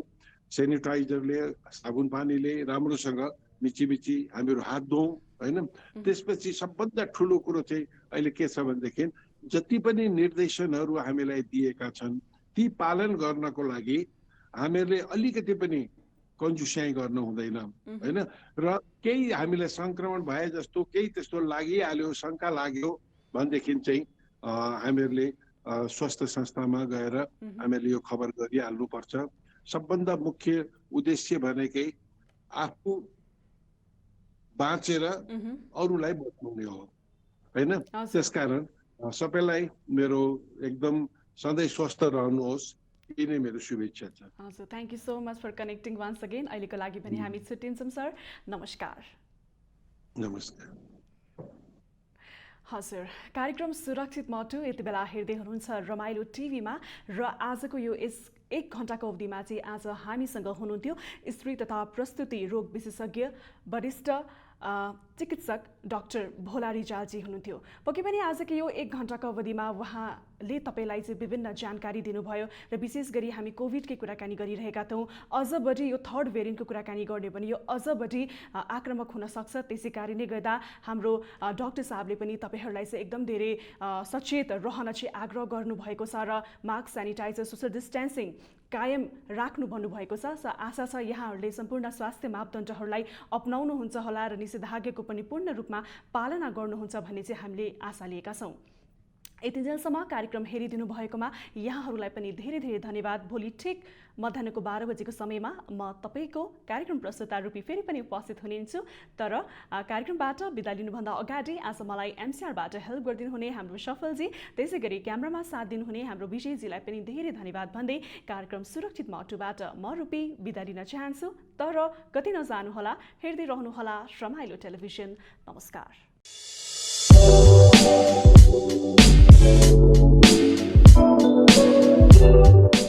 सेनिटाइजरले साबुन पानीले राम्रोसँग मिची हामीहरू हात धोऊ हैन। त्यसपछि सबभन्दा ठुलो कुरो चाहिँ अहिले के छ भनेदेखि जति पनि निर्देशनहरू हामीलाई दिएका छन् ती पालन गर्नको लागि हामीहरूले अलिकति पनि कन्जुस्याइ गर्नु हुँदैन हैन। र केही हामीलाई संक्रमण भए जस्तो केही त्यस्तो लागिहाल्यो, शंका लाग्यो भनेदेखि चाहिँ हामीहरूले स्वास्थ्य संस्थामा गएर हामीहरूले यो खबर गरिहाल्नु पर्छ। सबभन्दा मुख्य उद्देश्य भनेकै आफू बाँचेर अरूलाई बचाउने हो हैन। त्यसकारण सबैलाई मेरो एकदम सधैँ स्वस्थ रहनुहोस्, यही नै मेरो शुभेच्छा छ। हजुर, thank you so much for connecting once again. अहिलेको लागि पनि हामी छुट्टिन्छौँ सर। नमस्कार। नमस्कार। हजुर, कार्यक्रम सुरक्षित मटु यति बेला हेर्दै हुनुहुन्छ रमाइलो टिभीमा र आजको यो 1 घन्टाको अवधिमा चाहिँ आज हामीसँग हुनुहुन्थ्यो स्त्री तथा प्रस्तुति रोग विशेषज्ञ वरिष्ठ चिकित्सक डाक्टर भोला रिजालजी हुनुहुन्थ्यो। पक्कै पनि आजको यो 1 घन्टाको अवधिमा उहाँले तपाईँलाई चाहिँ विभिन्न जानकारी दिनुभयो र विशेष गरी हामी कोभिडकै कुराकानी गरिरहेका थियौँ। अझ बढी यो 3rd भेरिएन्टको कुराकानी गर्ने भने यो अझ बढी आक्रामक हुन सक्छ। त्यसै कारणले गर्दा हाम्रो डाक्टर साहबले पनि तपाईँहरूलाई चाहिँ एकदम धेरै सचेत रहन चाहिँ आग्रह गर्नुभएको छ र मास्क, सेनिटाइजर, सोशल डिस्टेन्सिङ कायम राख्नु भन्नुभएको छ। आशा छ यहाँहरूले सम्पूर्ण स्वास्थ्य मापदण्डहरूलाई अपनाउनुहुन्छ होला र निषेधाज्ञाको पनि पूर्ण रूपमा पालना गर्नुहुन्छ भन्ने चाहिँ हामीले आशा लिएका छौँ। यतिन्जेलसम्म कार्यक्रम हेरिदिनु भएकोमा यहाँहरूलाई पनि धेरै धेरै धन्यवाद। भोलि ठिक मध्याहको 12 बजेको समयमा म तपाईँको कार्यक्रम प्रस्तुता रूपी फेरि पनि उपस्थित हुनेछु। तर कार्यक्रमबाट बिदा लिनुभन्दा अगाडि आज मलाई एमसीआरबाट हेल्प गरिदिनुहुने हाम्रो सफलजी, त्यसै गरी क्यामेरामा साथ दिनुहुने हाम्रो विजयजीलाई पनि धेरै धन्यवाद भन्दै कार्यक्रम सुरक्षित मटुबाट म रूपी बिदा लिन चाहन्छु। तर कति नजानुहोला, हेर्दै रहनुहोला रमाइलो टेलिभिजन। नमस्कार।